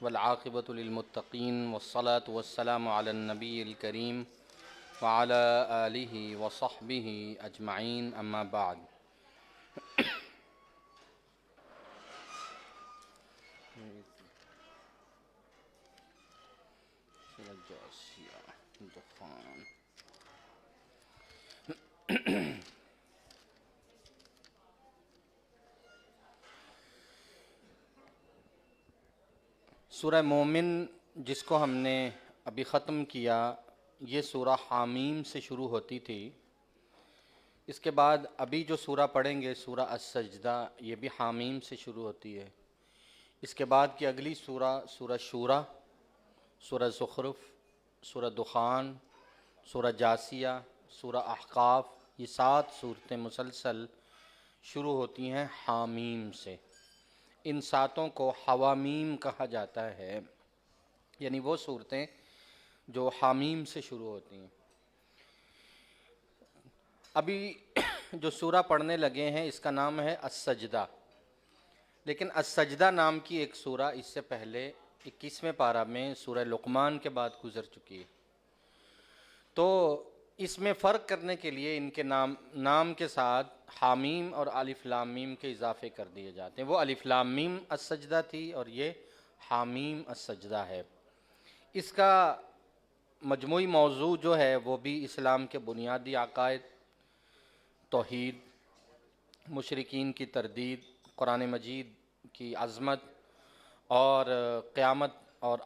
والعاقبۃ للمتقین والصلاة والسلام علی النبی الکریم وعلی آلہ وصحبہ اجمعین اما بعد۔ سورہ مومن جس کو ہم نے ابھی ختم کیا، یہ سورہ حامیم سے شروع ہوتی تھی۔ اس کے بعد ابھی جو سورہ پڑھیں گے سورہ السجدہ، یہ بھی حامیم سے شروع ہوتی ہے۔ اس کے بعد کی اگلی سورہ سورہ شورى، سورہ زخرف، سورہ دخان، سورہ جاثیہ، سورہ احقاف، یہ 7 صورتیں مسلسل شروع ہوتی ہیں حامیم سے۔ ان 7 کو حوامیم کہا جاتا ہے، یعنی وہ صورتیں جو حامیم سے شروع ہوتی ہیں۔ ابھی جو سورہ پڑھنے لگے ہیں اس کا نام ہے السجدہ، لیکن السجدہ نام کی ایک سورہ اس سے پہلے 21ویں پارہ میں سورہ لقمان کے بعد گزر چکی ہے۔ تو اس میں فرق کرنے کے لیے ان کے نام کے ساتھ حامیم اور الف لام میم کے اضافے کر دیے جاتے ہیں۔ وہ الف لام میم السجدہ تھی اور یہ حامیم السجدہ ہے۔ اس کا مجموعی موضوع جو ہے وہ بھی اسلام کے بنیادی عقائد، توحید، مشرکین کی تردید، قرآن مجید کی عظمت اور قیامت اور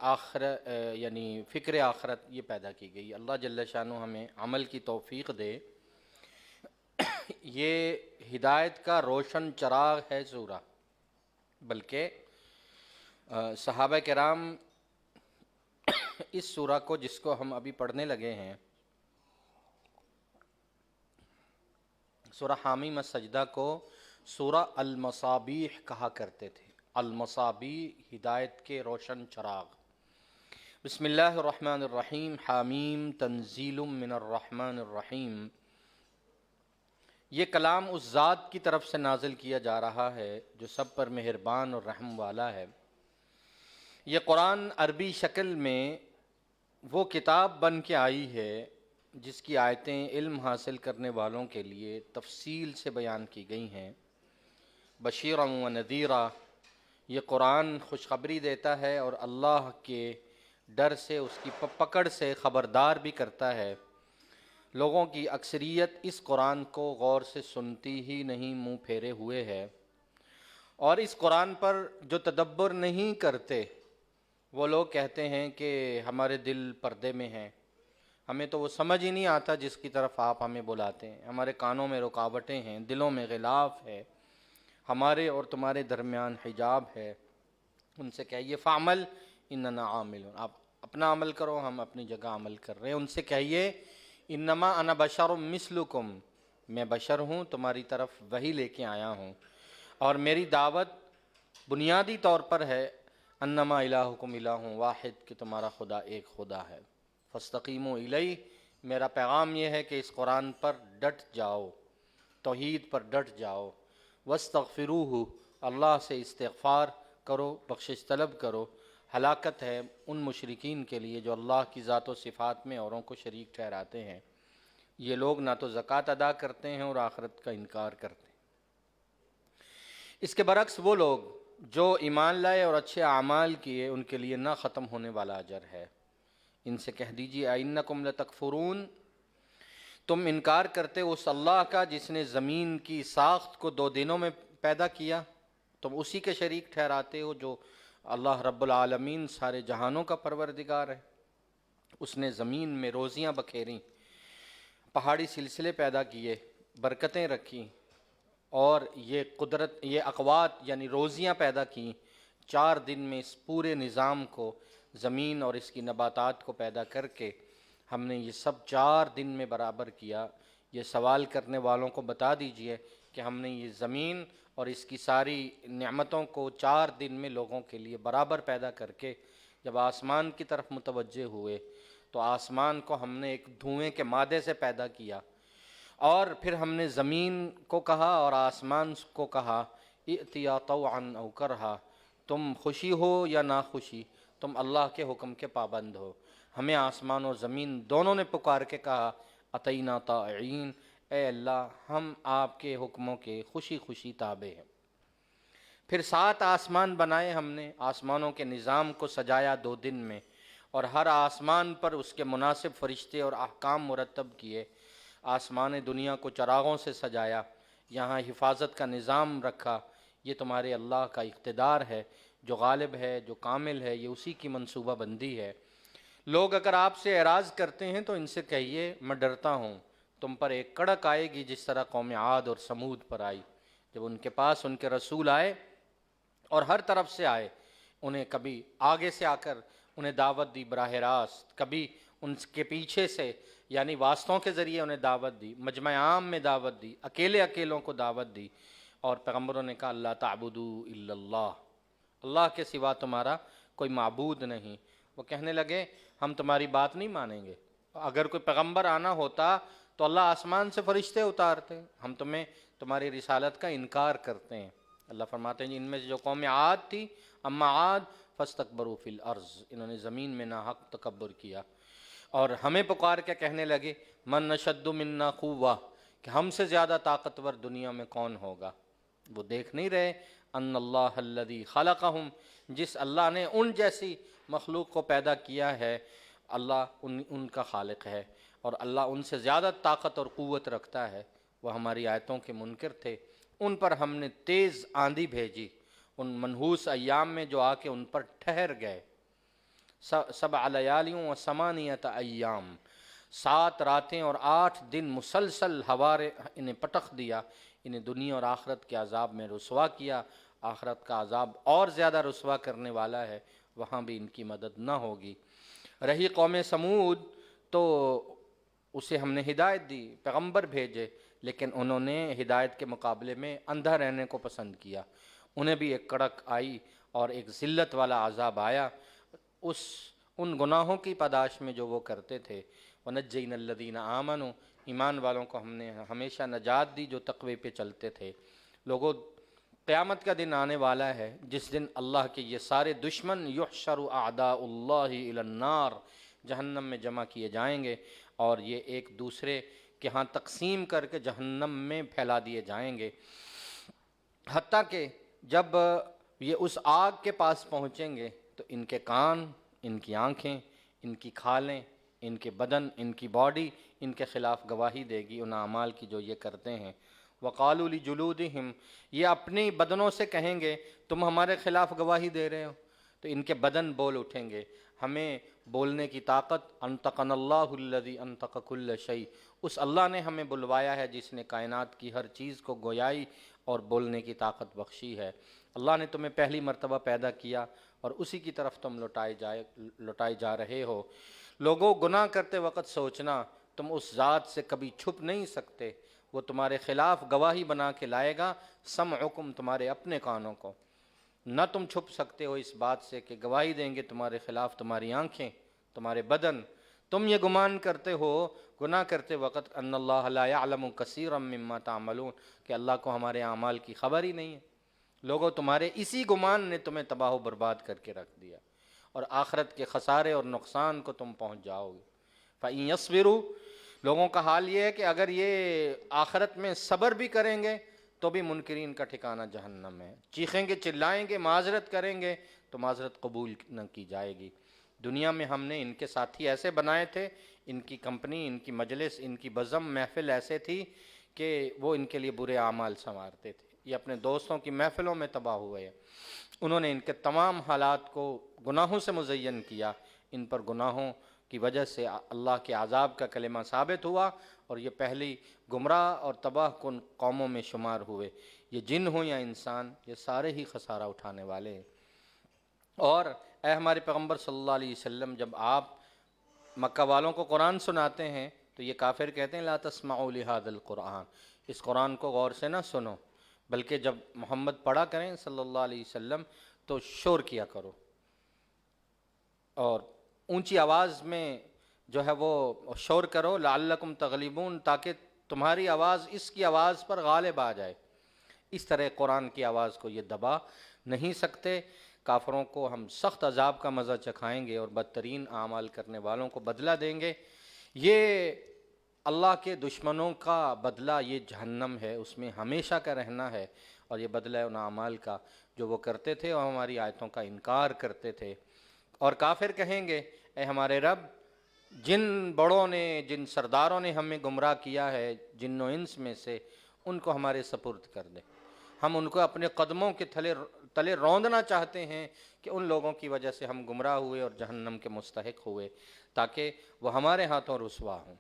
یعنی فکر آخرت یہ پیدا کی گئی۔ اللہ جل شانہ ہمیں عمل کی توفیق دے۔ یہ ہدایت کا روشن چراغ ہے سورہ، بلکہ صحابہ کرام اس سورہ کو، جس کو ہم ابھی پڑھنے لگے ہیں، سورہ حامیم السجدہ کو سورہ المصابیح کہا کرتے تھے۔ المصابیح ہدایت کے روشن چراغ۔ بسم اللہ الرحمن الرحیم۔ حامیم تنزیل من الرحمن الرحیم۔ یہ کلام اس ذات کی طرف سے نازل کیا جا رہا ہے جو سب پر مہربان اور رحم والا ہے۔ یہ قرآن عربی شکل میں وہ کتاب بن کے آئی ہے جس کی آیتیں علم حاصل کرنے والوں کے لیے تفصیل سے بیان کی گئی ہیں۔ بشیرا و نذیرا، یہ قرآن خوشخبری دیتا ہے اور اللہ کے ڈر سے، اس کی پکڑ سے خبردار بھی کرتا ہے۔ لوگوں کی اکثریت اس قرآن کو غور سے سنتی ہی نہیں، منہ پھیرے ہوئے ہے، اور اس قرآن پر جو تدبر نہیں کرتے وہ لوگ کہتے ہیں کہ ہمارے دل پردے میں ہیں، ہمیں تو وہ سمجھ ہی نہیں آتا جس کی طرف آپ ہمیں بلاتے ہیں، ہمارے کانوں میں رکاوٹیں ہیں، دلوں میں غلاف ہے، ہمارے اور تمہارے درمیان حجاب ہے۔ ان سے کہیے فعمل اننا عاملون، آپ اپنا عمل کرو، ہم اپنی جگہ عمل کر رہے ہیں۔ ان سے کہیے انما انا بشر مثلکم، میں بشر ہوں، تمہاری طرف وحی لے کے آیا ہوں، اور میری دعوت بنیادی طور پر ہے انما الہکم الہ واحد، کہ تمہارا خدا ایک خدا ہے۔ فاستقیموا الیہ، میرا پیغام یہ ہے کہ اس قرآن پر ڈٹ جاؤ، توحید پر ڈٹ جاؤ۔ واستغفروہ، اللہ سے استغفار کرو، بخشش طلب کرو۔ ہلاکت ہے ان مشرکین کے لیے جو اللہ کی ذات و صفات میں اوروں کو شریک ٹھہراتے ہیں۔ یہ لوگ نہ تو زکوٰۃ ادا کرتے ہیں اور آخرت کا انکار کرتے ہیں۔ اس کے برعکس وہ لوگ جو ایمان لائے اور اچھے اعمال کیے، ان کے لیے نہ ختم ہونے والا اجر ہے۔ ان سے کہہ دیجیے اَإِنَّكُمْ لَتَكْفُرُونَ، تم انکار کرتے اس اللہ کا جس نے زمین کی ساخت کو 2 دنوں میں پیدا کیا، تم اسی کے شریک ٹھہراتے ہو جو اللہ رب العالمین سارے جہانوں کا پروردگار ہے۔ اس نے زمین میں روزیاں بکھیریں، پہاڑی سلسلے پیدا کیے، برکتیں رکھیں، اور یہ قدرت، یہ اقوات یعنی روزیاں پیدا کیں۔ 4 دن میں اس پورے نظام کو، زمین اور اس کی نباتات کو پیدا کر کے ہم نے یہ سب 4 دن میں برابر کیا۔ یہ سوال کرنے والوں کو بتا دیجئے کہ ہم نے یہ زمین اور اس کی ساری نعمتوں کو 4 دن میں لوگوں کے لیے برابر پیدا کر کے جب آسمان کی طرف متوجہ ہوئے تو آسمان کو ہم نے ایک دھوئیں کے مادے سے پیدا کیا، اور پھر ہم نے زمین کو کہا اور آسمان کو کہا ائتیا طوعا او کرہا، تم خوشی ہو یا ناخوشی، تم اللہ کے حکم کے پابند ہو۔ ہمیں آسمان و زمین دونوں نے پکار کے کہا اطینا طاعین، اے اللہ ہم آپ کے حکموں کے خوشی خوشی تابع ہیں۔ پھر 7 آسمان بنائے ہم نے، آسمانوں کے نظام کو سجایا 2 دن میں، اور ہر آسمان پر اس کے مناسب فرشتے اور احکام مرتب کیے۔ آسمان دنیا کو چراغوں سے سجایا، یہاں حفاظت کا نظام رکھا۔ یہ تمہارے اللہ کا اقتدار ہے، جو غالب ہے، جو کامل ہے، یہ اسی کی منصوبہ بندی ہے۔ لوگ اگر آپ سے اعراض کرتے ہیں تو ان سے کہیے میں ڈرتا ہوں تم پر ایک کڑک آئے گی جس طرح قوم عاد اور سمود پر آئی، جب ان کے پاس ان کے رسول آئے اور ہر طرف سے آئے، انہیں کبھی آگے سے آ کر انہیں دعوت دی براہ راست، کبھی ان کے پیچھے سے یعنی واسطوں کے ذریعے انہیں دعوت دی، مجمع عام میں دعوت دی، اکیلوں کو دعوت دی، اور پیغمبروں نے کہا اللہ تعبدوا الا اللہ، اللہ کے سوا تمہارا کوئی معبود نہیں۔ وہ کہنے لگے ہم تمہاری بات نہیں مانیں گے، اگر کوئی پیغمبر آنا ہوتا تو اللہ آسمان سے فرشتے اتارتے، ہم تمہاری رسالت کا انکار کرتے ہیں۔ اللہ فرماتے ہیں ان میں سے جو قوم عاد تھی، اما عاد فاستکبروا فی الارض، انہوں نے زمین میں ناحق تکبر کیا، اور ہمیں پکار کے کہنے لگے من اشد منا قوہ، کہ ہم سے زیادہ طاقتور دنیا میں کون ہوگا۔ وہ دیکھ نہیں رہے ان اللہ الذی خلقہم، جس اللہ نے ان جیسی مخلوق کو پیدا کیا ہے، اللہ ان کا خالق ہے، اور اللہ ان سے زیادہ طاقت اور قوت رکھتا ہے۔ وہ ہماری آیتوں کے منکر تھے، ان پر ہم نے تیز آندھی بھیجی ان منحوس ایام میں جو آ کے ان پر ٹھہر گئے۔ 7 لیال و 8 ایام، 7 راتیں اور 8 دن مسلسل ہوا انہیں پٹخ دیا، انہیں دنیا اور آخرت کے عذاب میں رسوا کیا۔ آخرت کا عذاب اور زیادہ رسوا کرنے والا ہے، وہاں بھی ان کی مدد نہ ہوگی۔ رہی قوم سمود تو اسے ہم نے ہدایت دی، پیغمبر بھیجے، لیکن انہوں نے ہدایت کے مقابلے میں اندھا رہنے کو پسند کیا۔ انہیں بھی ایک کڑک آئی اور ایک ذلت والا عذاب آیا ان گناہوں کی پاداش میں جو وہ کرتے تھے۔ وَنَجَّيْنَا الَّذِينَ آمَنُوا، ایمان والوں کو ہم نے ہمیشہ نجات دی جو تقوی پہ چلتے تھے۔ لوگوں قیامت کا دن آنے والا ہے جس دن اللہ کے یہ سارے دشمن یحشر اعداء اللہ الی النار، جہنم میں جمع کیے جائیں گے، اور یہ ایک دوسرے کے ہاں تقسیم کر کے جہنم میں پھیلا دیے جائیں گے، حتیٰ کہ جب یہ اس آگ کے پاس پہنچیں گے تو ان کے کان، ان کی آنکھیں، ان کی کھالیں، ان کے بدن، ان کی باڈی ان کے خلاف گواہی دے گی ان اعمال کی جو یہ کرتے ہیں۔ وَقَالُوا لِجُلُودِهِمْ، یہ اپنی بدنوں سے کہیں گے تم ہمارے خلاف گواہی دے رہے ہو، تو ان کے بدن بول اٹھیں گے ہمیں بولنے کی طاقت انطقنا اللہ الذی انطق کل شیء، اس اللہ نے ہمیں بلوایا ہے جس نے کائنات کی ہر چیز کو گویائی اور بولنے کی طاقت بخشی ہے۔ اللہ نے تمہیں پہلی مرتبہ پیدا کیا اور اسی کی طرف تم لوٹائے جا رہے ہو۔ لوگوں گناہ کرتے وقت سوچنا تم اس ذات سے کبھی چھپ نہیں سکتے، وہ تمہارے خلاف گواہی بنا کے لائے گا، سمعکم تمہارے اپنے کانوں کو، نہ تم چھپ سکتے ہو اس بات سے کہ گواہی دیں گے تمہارے خلاف تمہاری آنکھیں، تمہارے بدن۔ تم یہ گمان کرتے ہو گناہ کرتے وقت ان اللہ لا یعلم کثیرا مما تعملون، کہ اللہ کو ہمارے اعمال کی خبر ہی نہیں ہے۔ لوگوں تمہارے اسی گمان نے تمہیں تباہ و برباد کر کے رکھ دیا، اور آخرت کے خسارے اور نقصان کو تم پہنچ جاؤ گے۔ فَإِن يَصْبِرُوا، لوگوں کا حال یہ ہے کہ اگر یہ آخرت میں صبر بھی کریں گے تو بھی منکرین کا ٹھکانہ جہنم ہے، چیخیں گے چلائیں گے معذرت کریں گے تو معذرت قبول نہ کی جائے گی۔ دنیا میں ہم نے ان کے ساتھی ایسے بنائے تھے، ان کی کمپنی، ان کی مجلس، ان کی بزم محفل ایسے تھی کہ وہ ان کے لیے برے اعمال سنوارتے تھے۔ یہ اپنے دوستوں کی محفلوں میں تباہ ہوئے ہیں، انہوں نے ان کے تمام حالات کو گناہوں سے مزین کیا، ان پر گناہوں کی وجہ سے اللہ کے عذاب کا کلمہ ثابت ہوا، اور یہ پہلی گمراہ اور تباہ کن قوموں میں شمار ہوئے۔ یہ جن ہوں یا انسان، یہ سارے ہی خسارہ اٹھانے والے ہیں۔ اور اے ہمارے پیغمبر صلی اللہ علیہ وسلم، جب آپ مکہ والوں کو قرآن سناتے ہیں تو یہ کافر کہتے ہیں لا تسمعوا لهذا القرآن، اس قرآن کو غور سے نہ سنو، بلکہ جب محمد پڑھا کریں صلی اللہ علیہ وسلم تو شور کیا کرو اور اونچی آواز میں جو ہے وہ شور کرو، لعلکم تغلبون، تاکہ تمہاری آواز اس کی آواز پر غالب آ جائے۔ اس طرح قرآن کی آواز کو یہ دبا نہیں سکتے۔ کافروں کو ہم سخت عذاب کا مزہ چکھائیں گے اور بدترین اعمال کرنے والوں کو بدلہ دیں گے۔ یہ اللہ کے دشمنوں کا بدلہ یہ جہنم ہے، اس میں ہمیشہ کا رہنا ہے، اور یہ بدلہ ان اعمال کا جو وہ کرتے تھے اور ہماری آیتوں کا انکار کرتے تھے۔ اور کافر کہیں گے اے ہمارے رب، جن بڑوں نے، جن سرداروں نے ہمیں گمراہ کیا ہے جن و انس میں سے، ان کو ہمارے سپرد کر دے، ہم ان کو اپنے قدموں کے تلے روندنا چاہتے ہیں کہ ان لوگوں کی وجہ سے ہم گمراہ ہوئے اور جہنم کے مستحق ہوئے، تاکہ وہ ہمارے ہاتھوں رسوا ہوں۔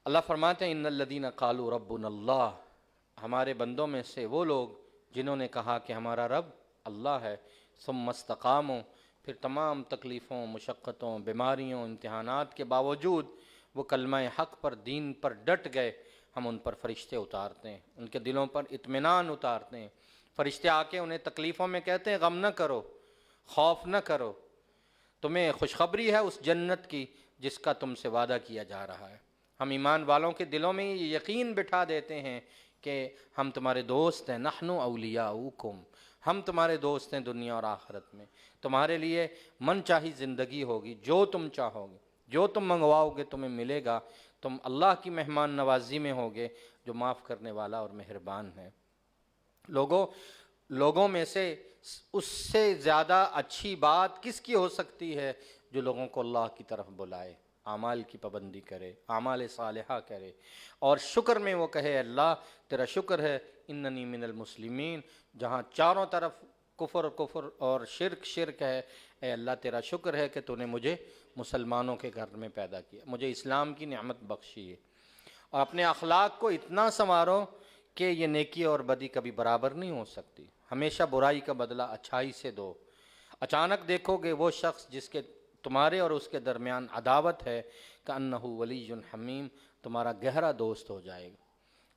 اللہ فرماتے ہیں ان الذین قالوا ربنا اللہ، ہمارے بندوں میں سے وہ لوگ جنہوں نے کہا کہ ہمارا رب اللہ ہے، ثم استقاموا، پھر تمام تکلیفوں، مشقتوں، بیماریوں، امتحانات کے باوجود وہ کلمہ حق پر، دین پر ڈٹ گئے، ہم ان پر فرشتے اتارتے ہیں، ان کے دلوں پر اطمینان اتارتے ہیں۔ فرشتے آ کے انہیں تکلیفوں میں کہتے ہیں غم نہ کرو، خوف نہ کرو، تمہیں خوشخبری ہے اس جنت کی جس کا تم سے وعدہ کیا جا رہا ہے۔ ہم ایمان والوں کے دلوں میں یہ یقین بٹھا دیتے ہیں کہ ہم تمہارے دوست ہیں، نحن اولیاؤکم، ہم تمہارے دوست ہیں دنیا اور آخرت میں، تمہارے لیے من چاہی زندگی ہوگی، جو تم چاہو گے، جو تم منگواؤ گے تمہیں ملے گا، تم اللہ کی مہمان نوازی میں ہوگے جو معاف کرنے والا اور مہربان ہے۔ لوگوں میں سے اس سے زیادہ اچھی بات کس کی ہو سکتی ہے جو لوگوں کو اللہ کی طرف بلائے، اعمال کی پابندی کرے، اعمال صالحہ کرے، اور شکر میں وہ کہے اللہ تیرا شکر ہے اننی من المسلمین، جہاں چاروں طرف کفر اور شرک ہے، اے اللہ تیرا شکر ہے کہ تو نے مجھے مسلمانوں کے گھر میں پیدا کیا، مجھے اسلام کی نعمت بخشی ہے۔ اور اپنے اخلاق کو اتنا سنوارو کہ یہ نیکی اور بدی کبھی برابر نہیں ہو سکتی، ہمیشہ برائی کا بدلہ اچھائی سے دو۔ اچانک دیکھو گے وہ شخص جس کے تمہارے اور اس کے درمیان عداوت ہے، کأنہ ولی حمیم، تمہارا گہرا دوست ہو جائے گا۔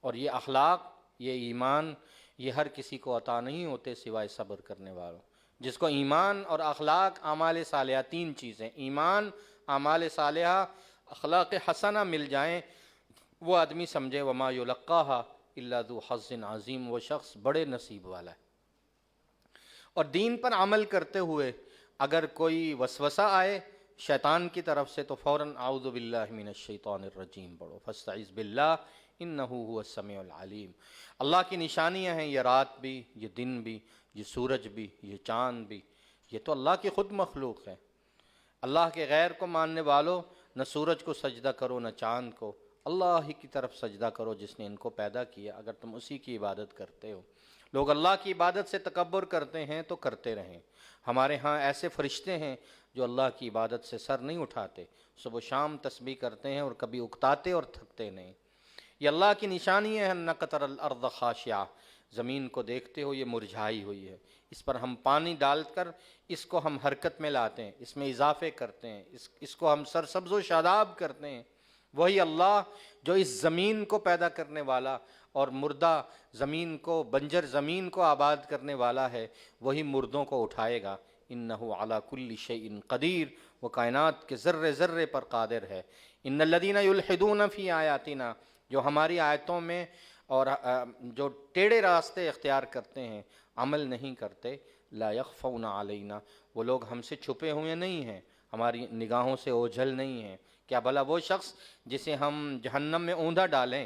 اور یہ اخلاق، یہ ایمان، یہ ہر کسی کو عطا نہیں ہوتے سوائے صبر کرنے والوں۔ جس کو ایمان اور اخلاق، اعمال صالحہ، تین چیزیں، ایمان، اعمال صالحہ، اخلاق حسنہ مل جائیں، وہ آدمی سمجھے وما یلقاہا الا ذو حظ عظیم، وہ شخص بڑے نصیب والا ہے۔ اور دین پر عمل کرتے ہوئے اگر کوئی وسوسہ آئے شیطان کی طرف سے تو فوراً اعوذ باللہ من الشیطان الرجیم پڑھو، فاستعذ باللہ انہ هو السمیع العلیم۔ اللہ کی نشانیاں ہیں، یہ رات بھی، یہ دن بھی، یہ سورج بھی، یہ چاند بھی، یہ تو اللہ کی خود مخلوق ہے۔ اللہ کے غیر کو ماننے والوں، نہ سورج کو سجدہ کرو نہ چاند کو، اللہ ہی کی طرف سجدہ کرو جس نے ان کو پیدا کیا، اگر تم اسی کی عبادت کرتے ہو۔ لوگ اللہ کی عبادت سے تکبر کرتے ہیں تو کرتے رہیں، ہمارے ہاں ایسے فرشتے ہیں جو اللہ کی عبادت سے سر نہیں اٹھاتے، صبح و شام تسبیح کرتے ہیں اور کبھی اکتاتے اور تھکتے نہیں۔ یہ اللہ کی نشانی ہے، انک تری الارض خاشعہ، زمین کو دیکھتے ہو یہ مرجھائی ہوئی ہے، اس پر ہم پانی ڈال کر اس کو ہم حرکت میں لاتے ہیں، اس میں اضافے کرتے ہیں، اس کو ہم سرسبز و شاداب کرتے ہیں۔ وہی اللہ جو اس زمین کو پیدا کرنے والا اور مردہ زمین کو، بنجر زمین کو آباد کرنے والا ہے، وہی مردوں کو اٹھائے گا۔ انہ علی کل شیء قدیر، وہ کائنات کے ذرے ذرے پر قادر ہے۔ ان الذین یلحدون فی آیاتنا، جو ہماری آیتوں میں اور جو ٹیڑھے راستے اختیار کرتے ہیں، عمل نہیں کرتے، لا یخفون علینا، وہ لوگ ہم سے چھپے ہوئے نہیں ہیں، ہماری نگاہوں سے اوجھل نہیں ہیں۔ کیا بھلا وہ شخص جسے ہم جہنم میں اوندا ڈالیں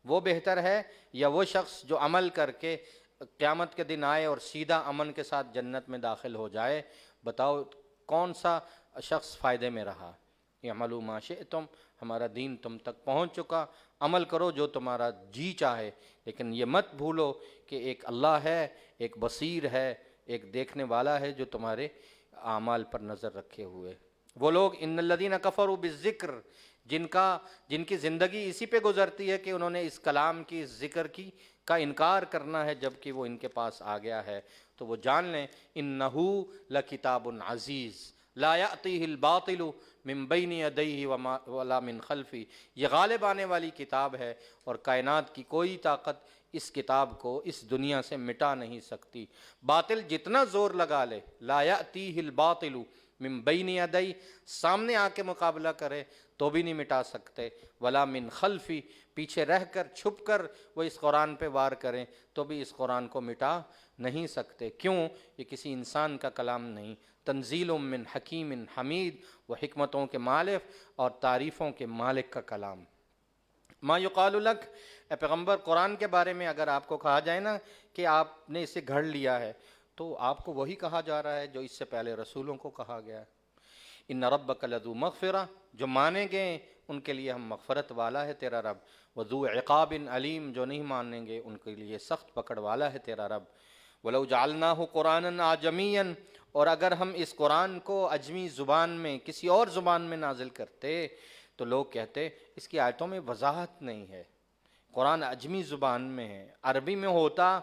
وہ بہتر ہے، یا وہ شخص جو عمل کر کے قیامت کے دن آئے اور سیدھا امن کے ساتھ جنت میں داخل ہو جائے؟ بتاؤ کون سا شخص فائدے میں رہا؟ اعملوا ما شئتم، ہمارا دین تم تک پہنچ چکا، عمل کرو جو تمہارا جی چاہے، لیکن یہ مت بھولو کہ ایک اللہ ہے، ایک بصیر ہے، ایک دیکھنے والا ہے جو تمہارے اعمال پر نظر رکھے ہوئے۔ وہ لوگ ان الذین کفروا بالذکر، جن کی زندگی اسی پہ گزرتی ہے کہ انہوں نے اس کلام کی، اس ذکر کی کا انکار کرنا ہے جبکہ وہ ان کے پاس آ گیا ہے، تو وہ جان لیں انہ لکتاب عزیز لا یأتیہ الباطل من بین یدیہ ولا من خلفہ، یہ غالب آنے والی کتاب ہے اور کائنات کی کوئی طاقت اس کتاب کو اس دنیا سے مٹا نہیں سکتی۔ باطل جتنا زور لگا لے، لا یأتیہ الباطل من بین یدیہ، سامنے آ کے مقابلہ کرے تو بھی نہیں مٹا سکتے، ولا من خلفی، پیچھے رہ کر چھپ کر وہ اس قرآن پہ وار کریں تو بھی اس قرآن کو مٹا نہیں سکتے. کیوں؟ یہ کسی انسان کا کلام نہیں. تنزیل من حکیم حمید، وہ حکمتوں کے مالک اور تعریفوں کے مالک کا کلام. ما یقال لک، اے پیغمبر قرآن کے بارے میں اگر آپ کو کہا جائے نا کہ آپ نے اسے گھڑ لیا ہے، تو آپ کو وہی کہا جا رہا ہے جو اس سے پہلے رسولوں کو کہا گیا ہے. ان ربک لذو مغفرہ، جو مانیں گے ان کے لیے ہم مغفرت والا ہے تیرا رب. وذو عقاب علیم، جو نہیں مانیں گے ان کے لیے سخت پکڑ والا ہے تیرا رب. ولو جعلناہ قرآنا اعجمیا، اور اگر ہم اس قرآن کو اجمی زبان میں کسی اور زبان میں نازل کرتے تو لوگ کہتے اس کی آیتوں میں وضاحت نہیں ہے. قرآن اجمی زبان میں ہے، عربی میں ہوتا،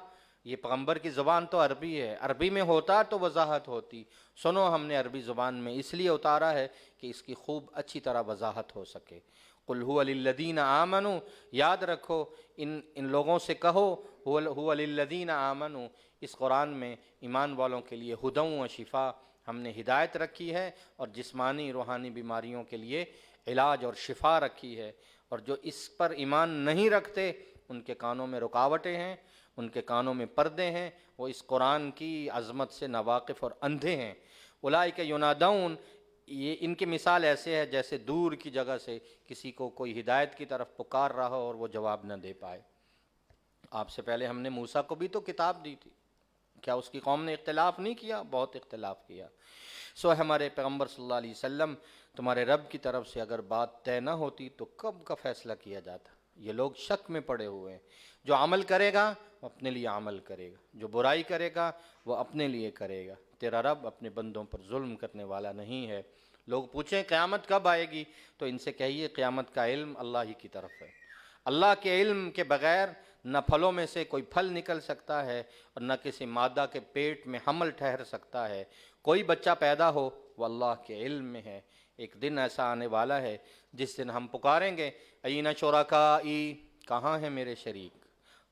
یہ پیغمبر کی زبان تو عربی ہے، عربی میں ہوتا تو وضاحت ہوتی. سنو ہم نے عربی زبان میں اس لیے اتارا ہے کہ اس کی خوب اچھی طرح وضاحت ہو سکے. قل هو للذین آمنوا، یاد رکھو ان لوگوں سے کہو هو للذین آمنوا، اس قرآن میں ایمان والوں کے لیے ہدی و شفا، ہم نے ہدایت رکھی ہے اور جسمانی روحانی بیماریوں کے لیے علاج اور شفا رکھی ہے. اور جو اس پر ایمان نہیں رکھتے ان کے کانوں میں رکاوٹیں ہیں، ان کے کانوں میں پردے ہیں، وہ اس قرآن کی عظمت سے ناواقف اور اندھے ہیں. اولئک ینادون، یہ ان کی مثال ایسے ہے جیسے دور کی جگہ سے کسی کو کوئی ہدایت کی طرف پکار رہا ہو اور وہ جواب نہ دے پائے. آپ سے پہلے ہم نے موسیٰ کو بھی تو کتاب دی تھی، کیا اس کی قوم نے اختلاف نہیں کیا؟ بہت اختلاف کیا. سو ہمارے پیغمبر صلی اللہ علیہ وسلم، تمہارے رب کی طرف سے اگر بات طے نہ ہوتی تو کب کا فیصلہ کیا جاتا. یہ لوگ شک میں پڑے ہوئے ہیں. جو عمل کرے گا وہ اپنے لیے عمل کرے گا، جو برائی کرے گا وہ اپنے لیے کرے گا. تیرا رب اپنے بندوں پر ظلم کرنے والا نہیں ہے. لوگ پوچھیں قیامت کب آئے گی، تو ان سے کہیے قیامت کا علم اللہ ہی کی طرف ہے. اللہ کے علم کے بغیر نہ پھلوں میں سے کوئی پھل نکل سکتا ہے اور نہ کسی مادہ کے پیٹ میں حمل ٹھہر سکتا ہے. کوئی بچہ پیدا ہو وہ اللہ کے علم میں ہے. ایک دن ایسا آنے والا ہے جس دن ہم پکاریں گے این شرکائی، کہاں ہیں میرے شریک؟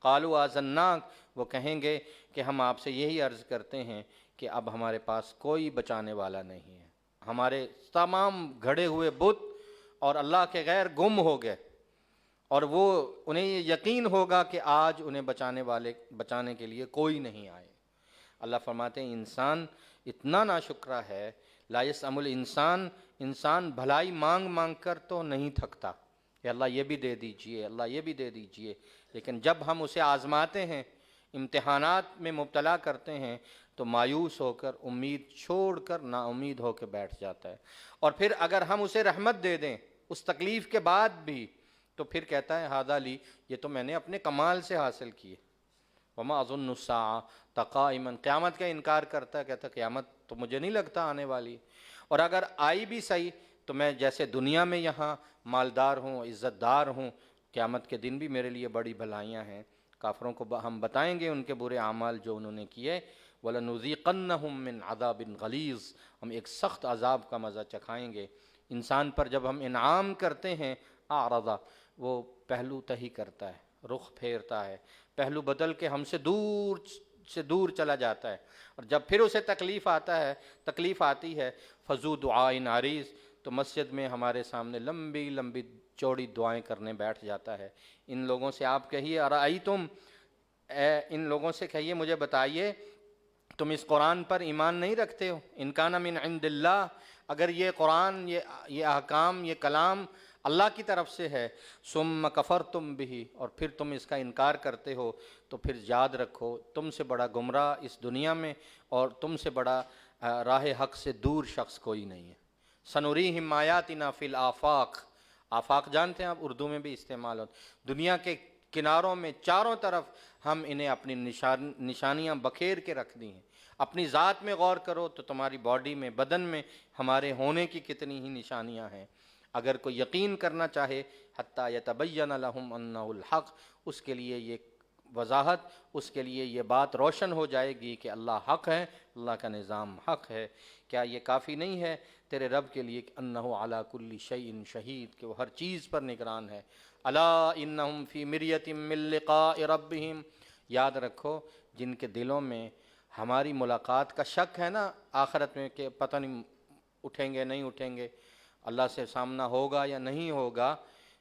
قالوا آذناک، وہ کہیں گے کہ ہم آپ سے یہی عرض کرتے ہیں کہ اب ہمارے پاس کوئی بچانے والا نہیں ہے. ہمارے تمام گھڑے ہوئے بت اور اللہ کے غیر گم ہو گئے، اور وہ انہیں یہ یقین ہوگا کہ آج انہیں بچانے کے لیے کوئی نہیں آئے. اللہ فرماتے ہیں انسان اتنا ناشکرا ہے. لا یسأم الانسان، انسان بھلائی مانگ مانگ کر تو نہیں تھکتا کہ اللہ یہ بھی دے دیجئے، اللہ یہ بھی دے دیجئے، لیکن جب ہم اسے آزماتے ہیں، امتحانات میں مبتلا کرتے ہیں، تو مایوس ہو کر، امید چھوڑ کر نا امید ہو کے بیٹھ جاتا ہے. اور پھر اگر ہم اسے رحمت دے دیں اس تکلیف کے بعد بھی، تو پھر کہتا ہے ھذا لی، یہ تو میں نے اپنے کمال سے حاصل کیے. وما اظن الساعۃ قائما، قیامت کا انکار کرتا ہے، کہتا ہے قیامت تو مجھے نہیں لگتا آنے والی. اور اگر آئی بھی صحیح تو میں جیسے دنیا میں یہاں مالدار ہوں، عزت دار ہوں، قیامت کے دن بھی میرے لیے بڑی بھلائیاں ہیں. کافروں کو ہم بتائیں گے ان کے برے اعمال جو انہوں نے کیے. وَلَنُذِيقَنَّهُم مِّنْ عَذَابٍ غَلِيظٍ، ہم ایک سخت عذاب کا مزہ چکھائیں گے. انسان پر جب ہم انعام کرتے ہیں اعرض، وہ پہلو تہی کرتا ہے، رخ پھیرتا ہے، پہلو بدل کے ہم سے دور چلا جاتا ہے. اور جب پھر اسے تکلیف آتی ہے فذو دعائن عریض، تو مسجد میں ہمارے سامنے لمبی لمبی چوڑی دعائیں کرنے بیٹھ جاتا ہے. ان لوگوں سے آپ کہیے ارأیتم، ان لوگوں سے کہیے مجھے بتائیے تم اس قرآن پر ایمان نہیں رکھتے ہو؟ ان کان من عند اللہ، اگر یہ قرآن، یہ احکام، یہ کلام اللہ کی طرف سے ہے، ثم کفرتم بہ، اور پھر تم اس کا انکار کرتے ہو، تو پھر یاد رکھو تم سے بڑا گمراہ اس دنیا میں اور تم سے بڑا راہ حق سے دور شخص کوئی نہیں ہے. سنریہم آیاتنا فی الآفاق، آفاق جانتے ہیں آپ، اردو میں بھی استعمال ہوتا، دنیا کے کناروں میں چاروں طرف ہم انہیں اپنی نشانیاں بکھیر کے رکھ دی ہیں. اپنی ذات میں غور کرو تو تمہاری باڈی میں، بدن میں ہمارے ہونے کی کتنی ہی نشانیاں ہیں. اگر کوئی یقین کرنا چاہے حتیٰ یتبین لہم انہ الحق، اس کے لیے یہ وضاحت، اس کے لیے یہ بات روشن ہو جائے گی کہ اللہ حق ہے، اللہ کا نظام حق ہے. کیا یہ کافی نہیں ہے تیرے رب کے لیے کہ انہ علی کل شیء شہید، کہ وہ ہر چیز پر نگران ہے. الا انہم فی مریۃ من لقاء ربہم، یاد رکھو جن کے دلوں میں ہماری ملاقات کا شک ہے نا آخرت میں، کہ پتہ نہیں اٹھیں گے نہیں اٹھیں گے، اللہ سے سامنا ہوگا یا نہیں ہوگا،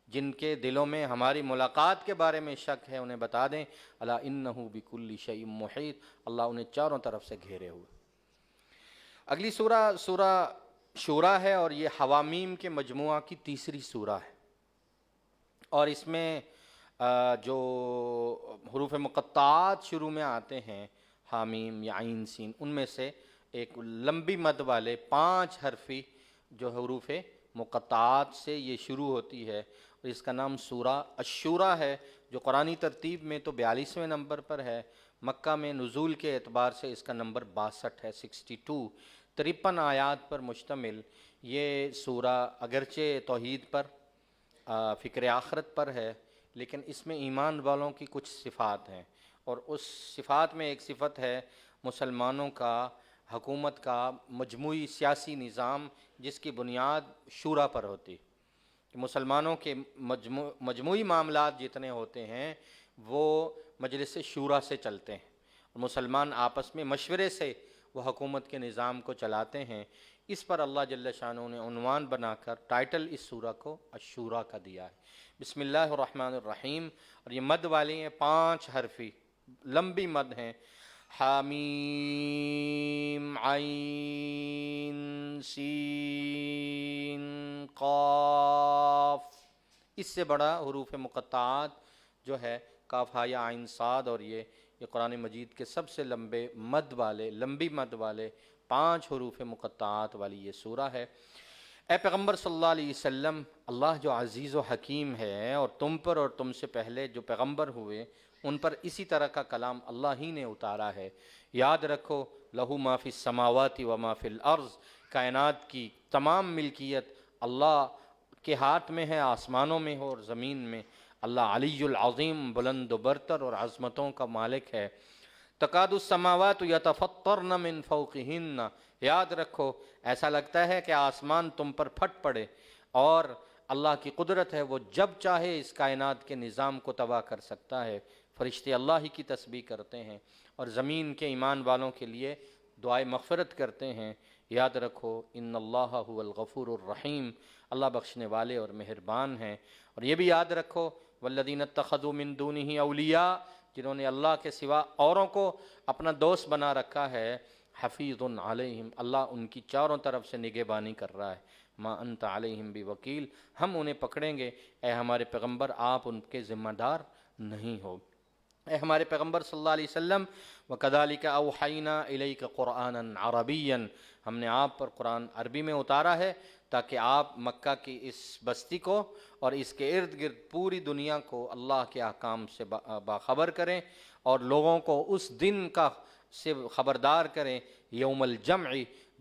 جن کے دلوں میں ہماری ملاقات کے بارے میں شک ہے انہیں بتا دیں الا انہ بکل شیء محیط، اللہ انہیں چاروں طرف سے گھیرے ہوئے۔ اگلی سورہ شورا ہے، اور یہ حوامیم کے مجموعہ کی تیسری سورہ ہے، اور اس میں جو حروف مقطعات شروع میں آتے ہیں حامیم یا عین سین، ان میں سے ایک لمبی مد والے 5 حرفی جو حروف مقطعات سے یہ شروع ہوتی ہے، اور اس کا نام سورہ الشورى ہے، جو قرآنی ترتیب میں تو 42ویں نمبر پر ہے، مکہ میں نزول کے اعتبار سے اس کا نمبر 62 ہے، 62، 53 آیات پر مشتمل یہ سورہ اگرچہ توحید پر فکر آخرت پر ہے، لیکن اس میں ایمان والوں کی کچھ صفات ہیں، اور اس صفات میں ایک صفت ہے مسلمانوں کا حکومت کا مجموعی سیاسی نظام جس کی بنیاد شورا پر ہوتی، کہ مسلمانوں کے مجموعی معاملات جتنے ہوتے ہیں وہ مجلس شورا سے چلتے ہیں، اور مسلمان آپس میں مشورے سے وہ حکومت کے نظام کو چلاتے ہیں۔ اس پر اللہ جل شانہ نے عنوان بنا کر ٹائٹل اس سورہ کو الشورى کا دیا ہے۔ بسم اللہ الرحمن الرحیم، اور یہ مد والی ہیں 5 حرفی لمبی مد ہیں، حامیم عین سین قاف۔ اس سے بڑا حروف مقطعات جو ہے کاف ہا یا عین صاد، اور یہ قرآن مجید کے سب سے لمبی مد والے 5 حروف مقطعات والی یہ سورہ ہے۔ اے پیغمبر صلی اللہ علیہ وسلم، اللہ جو عزیز و حکیم ہے، اور تم پر اور تم سے پہلے جو پیغمبر ہوئے ان پر اسی طرح کا کلام اللہ ہی نے اتارا ہے۔ یاد رکھو لہو ما فی السماوات و ما فی الارض، کائنات کی تمام ملکیت اللہ کے ہاتھ میں ہے، آسمانوں میں ہو اور زمین میں۔ اللہ علی العظیم، بلند و برتر اور عظمتوں کا مالک ہے۔ تکاد السماوات یتفطرن من فوقہن، یاد رکھو ایسا لگتا ہے کہ آسمان تم پر پھٹ پڑے، اور اللہ کی قدرت ہے، وہ جب چاہے اس کائنات کے نظام کو تباہ کر سکتا ہے۔ فرشتے اللہ ہی کی تسبیح کرتے ہیں، اور زمین کے ایمان والوں کے لیے دعائے مغفرت کرتے ہیں۔ یاد رکھو ان اللہ هو الغفور الرحیم، اللہ بخشنے والے اور مہربان ہیں۔ اور یہ بھی یاد رکھو والذین اتخذوا من دونہ اولیاء، جنہوں نے اللہ کے سوا اوروں کو اپنا دوست بنا رکھا ہے، حفیظ علیہم، اللہ ان کی چاروں طرف سے نگہبانی کر رہا ہے۔ ما انت علیہم بوکیل، ہم انہیں پکڑیں گے، اے ہمارے پیغمبر آپ ان کے ذمہ دار نہیں ہو۔ اے ہمارے پیغمبر صلی اللہ علیہ وسلم، وَكَذَلِكَ أَوْحَيْنَا إِلَيْكَ قُرْآنًا عَرَبِيًّا، ہم نے آپ پر قرآن عربی میں اتارا ہے تاکہ آپ مکہ کی اس بستی کو اور اس کے ارد گرد پوری دنیا کو اللہ کے احکام سے باخبر کریں، اور لوگوں کو اس دن کا سے خبردار کریں، یوم الجمع،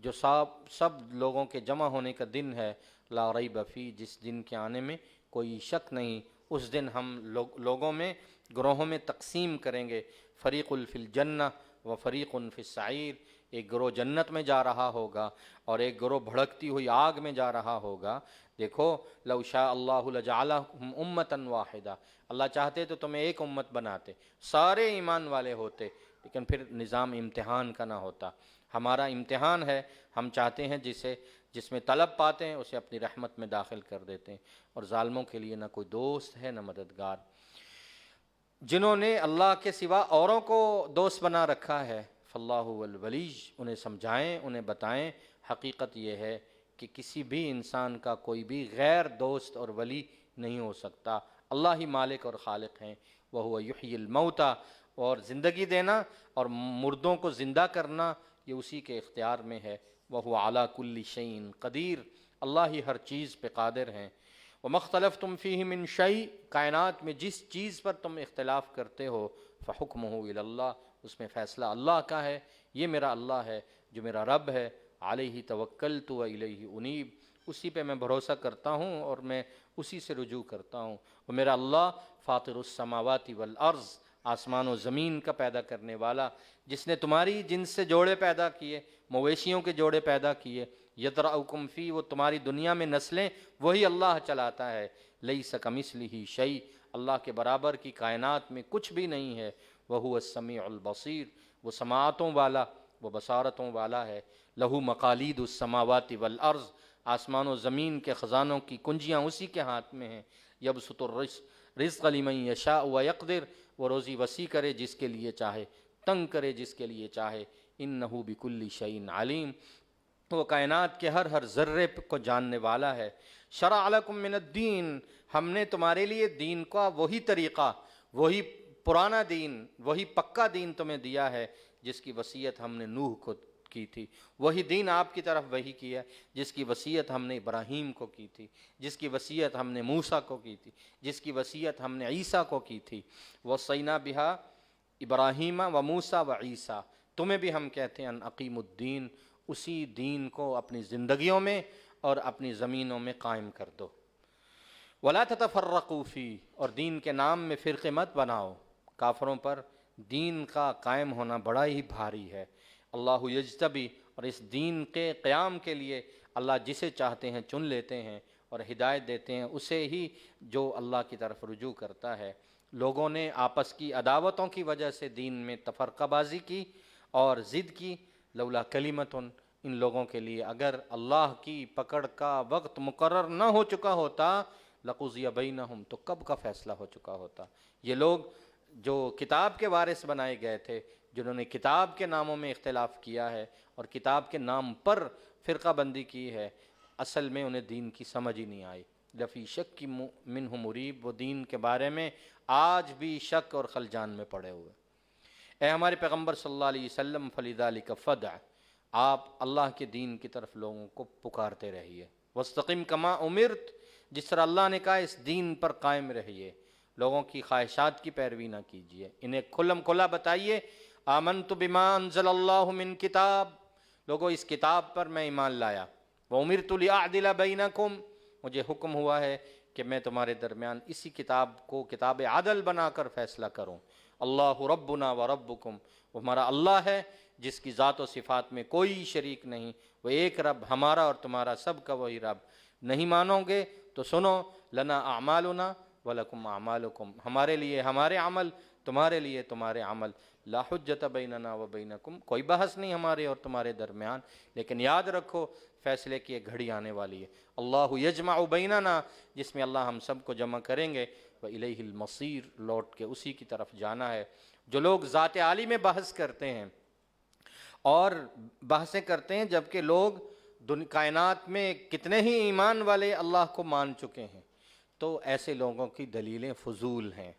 جو سب لوگوں کے جمع ہونے کا دن ہے، لا ریب فیہ، جس دن کے آنے میں کوئی شک نہیں۔ اس دن ہم لوگوں میں گروہوں میں تقسیم کریں گے، فریق فی الجنہ و فریق فی السعیر، ایک گروہ جنت میں جا رہا ہوگا اور ایک گروہ بھڑکتی ہوئی آگ میں جا رہا ہوگا۔ دیکھو لو شاء اللہ لجعلہم امۃ واحدہ، اللہ چاہتے تو تمہیں ایک امت بناتے، سارے ایمان والے ہوتے، لیکن پھر نظام امتحان کا نہ ہوتا۔ ہمارا امتحان ہے، ہم چاہتے ہیں جس میں طلب پاتے ہیں اسے اپنی رحمت میں داخل کر دیتے ہیں، اور ظالموں کے لیے نہ کوئی دوست ہے نہ مددگار۔ جنہوں نے اللہ کے سوا اوروں کو دوست بنا رکھا ہے، فاللہ الولی، انہیں سمجھائیں، انہیں بتائیں، حقیقت یہ ہے کہ کسی بھی انسان کا کوئی بھی غیر دوست اور ولی نہیں ہو سکتا، اللہ ہی مالک اور خالق ہیں۔ وَهُوَ يُحْيِي الْمَوْتَى، اور زندگی دینا اور مردوں کو زندہ کرنا یہ اسی کے اختیار میں ہے۔ وَهُوَ عَلَى كُلِّ شَيْءٍ قدیر، اللہ ہی ہر چیز پہ قادر ہیں۔ وَمَا اخْتَلَفْتُمْ فِيهِ مِنْ شَيْءٍ، کائنات میں جس چیز پر تم اختلاف کرتے ہو، فَحُكْمُهُ إِلَى اللَّهِ، اس میں فیصلہ اللہ کا ہے، یہ میرا اللہ ہے جو میرا رب ہے، علیہ توکلت وإلیہ انیب، اسی پہ میں بھروسہ کرتا ہوں اور میں اسی سے رجوع کرتا ہوں۔ وہ میرا اللہ فاطر السماوات والارض، آسمان و زمین کا پیدا کرنے والا، جس نے تمہاری جنس سے جوڑے پیدا کیے، مویشیوں کے جوڑے پیدا کیے، یذرأکم فی، وہ تمہاری دنیا میں نسلیں وہی اللہ چلاتا ہے، لیس کمثلہ شیء، اللہ کے برابر کی کائنات میں کچھ بھی نہیں ہے، وہو السمیع البصیر، وہ سماعتوں والا، وہ بصارتوں والا ہے، لہو مقالید السماوات والارض، آسمان و زمین کے خزانوں کی کنجیاں اسی کے ہاتھ میں ہیں. یبسط الرزق لمن یشاء ویقدر، وہ روزی وسیع کرے جس کے لیے چاہے، تنگ کرے جس کے لیے چاہے. انہ بکل شیء علیم، وہ کائنات کے ہر ذرے کو جاننے والا ہے. شرع لکم من الدین، ہم نے تمہارے لیے دین کا وہی طریقہ، وہی پرانا دین، وہی پکا دین تمہیں دیا ہے جس کی وصیت ہم نے نوح کو کی تھی. وہی دین آپ کی طرف وہی کیا ہے جس کی وصیت ہم نے ابراہیم کو کی تھی، جس کی وصیت ہم نے موسیٰ کو کی تھی، جس کی وصیت ہم نے عیسیٰ کو کی تھی. وصینا بہا ابراہیم و موسیٰ و عیسیٰ، تمہیں بھی ہم کہتے ہیں ان اقیم الدین، اسی دین کو اپنی زندگیوں میں اور اپنی زمینوں میں قائم کر دو. ولا تتفرقوا فی، اور دین کے نام میں فرقے مت بناؤ. کافروں پر دین کا قائم ہونا بڑا ہی بھاری ہے. اللہ یجتبی، اور اس دین کے قیام کے لیے اللہ جسے چاہتے ہیں چن لیتے ہیں اور ہدایت دیتے ہیں اسے ہی جو اللہ کی طرف رجوع کرتا ہے. لوگوں نے آپس کی عداوتوں کی وجہ سے دین میں تفرقہ بازی کی اور ضد کی. لولا کلمتن، ان لوگوں کے لیے اگر اللہ کی پکڑ کا وقت مقرر نہ ہو چکا ہوتا، لقضی بینہم، تو کب کا فیصلہ ہو چکا ہوتا. یہ لوگ جو کتاب کے وارث بنائے گئے تھے، جنہوں نے کتاب کے ناموں میں اختلاف کیا ہے اور کتاب کے نام پر فرقہ بندی کی ہے، اصل میں انہیں دین کی سمجھ ہی نہیں آئی. لفی شک کی منہ مریب، وہ دین کے بارے میں آج بھی شک اور خلجان میں پڑے ہوئے. اے ہمارے پیغمبر صلی اللہ علیہ وسلم فلذالک فدع، آپ اللہ کے دین کی طرف لوگوں کو پکارتے رہیے. واستقم کما امرت، جس طرح اللہ نے کہا اس دین پر قائم رہیے. لوگوں کی خواہشات کی پیروی نہ کیجیے، انہیں کھلم کھلا بتائیے. آمنت بما انزل اللہ من کتاب، لوگوں اس کتاب پر میں ایمان لایا. وامرت لاعدل بینکم، مجھے حکم ہوا ہے کہ میں تمہارے درمیان اسی کتاب کو کتاب عدل بنا کر فیصلہ کروں. اللہ ربنا و ربکم، وہ ہمارا اللہ ہے جس کی ذات و صفات میں کوئی شریک نہیں. وہ ایک رب، ہمارا اور تمہارا سب کا وہی رب. نہیں مانو گے تو سنو، لنا اعمالنا ولکم اعمالکم، ہمارے لیے ہمارے عمل، تمہارے لیے تمہارے عمل. لا حجت بیننا و بینکم، کوئی بحث نہیں ہمارے اور تمہارے درمیان، لیکن یاد رکھو فیصلے کی ایک گھڑی آنے والی ہے. اللہ یجمع بیننا، جس میں اللہ ہم سب کو جمع کریں گے. وإلیہ المصیر، لوٹ کے اسی کی طرف جانا ہے. جو لوگ ذات عالی میں بحث کرتے ہیں اور بحثیں کرتے ہیں جبکہ لوگ کائنات میں کتنے ہی ایمان والے اللہ کو مان چکے ہیں، تو ایسے لوگوں کی دلیلیں فضول ہیں.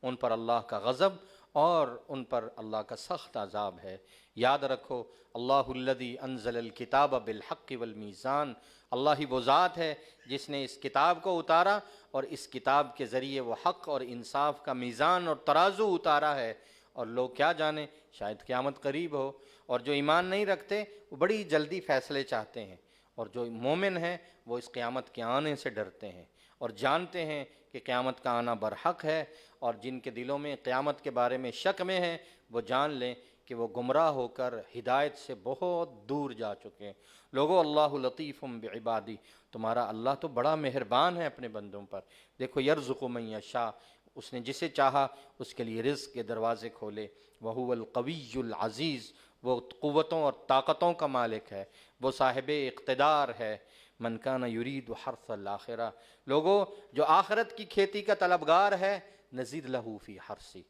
ان پر اللہ کا غضب اور ان پر اللہ کا سخت عذاب ہے. یاد رکھو، اللہ الذی انزل الکتاب بالحق والمیزان، اللہ ہی وہ ذات ہے جس نے اس کتاب کو اتارا اور اس کتاب کے ذریعے وہ حق اور انصاف کا میزان اور ترازو اتارا ہے. اور لوگ کیا جانیں، شاید قیامت قریب ہو، اور جو ایمان نہیں رکھتے وہ بڑی جلدی فیصلے چاہتے ہیں، اور جو مومن ہیں وہ اس قیامت کے آنے سے ڈرتے ہیں اور جانتے ہیں کہ قیامت کا آنا برحق ہے. اور جن کے دلوں میں قیامت کے بارے میں شک میں ہیں وہ جان لیں کہ وہ گمراہ ہو کر ہدایت سے بہت دور جا چکے ہیں. لوگو اللہ لطیف بعبادی، تمہارا اللہ تو بڑا مہربان ہے اپنے بندوں پر. دیکھو یرزق من یشاء، اس نے جسے چاہا اس کے لیے رزق کے دروازے کھولے. وہو القوی العزیز، وہ قوتوں اور طاقتوں کا مالک ہے، وہ صاحب اقتدار ہے. من کان یرید حرث الآخرہ، لوگوں جو آخرت کی کھیتی کا طلبگار ہے، نزید لہو فی حرثی،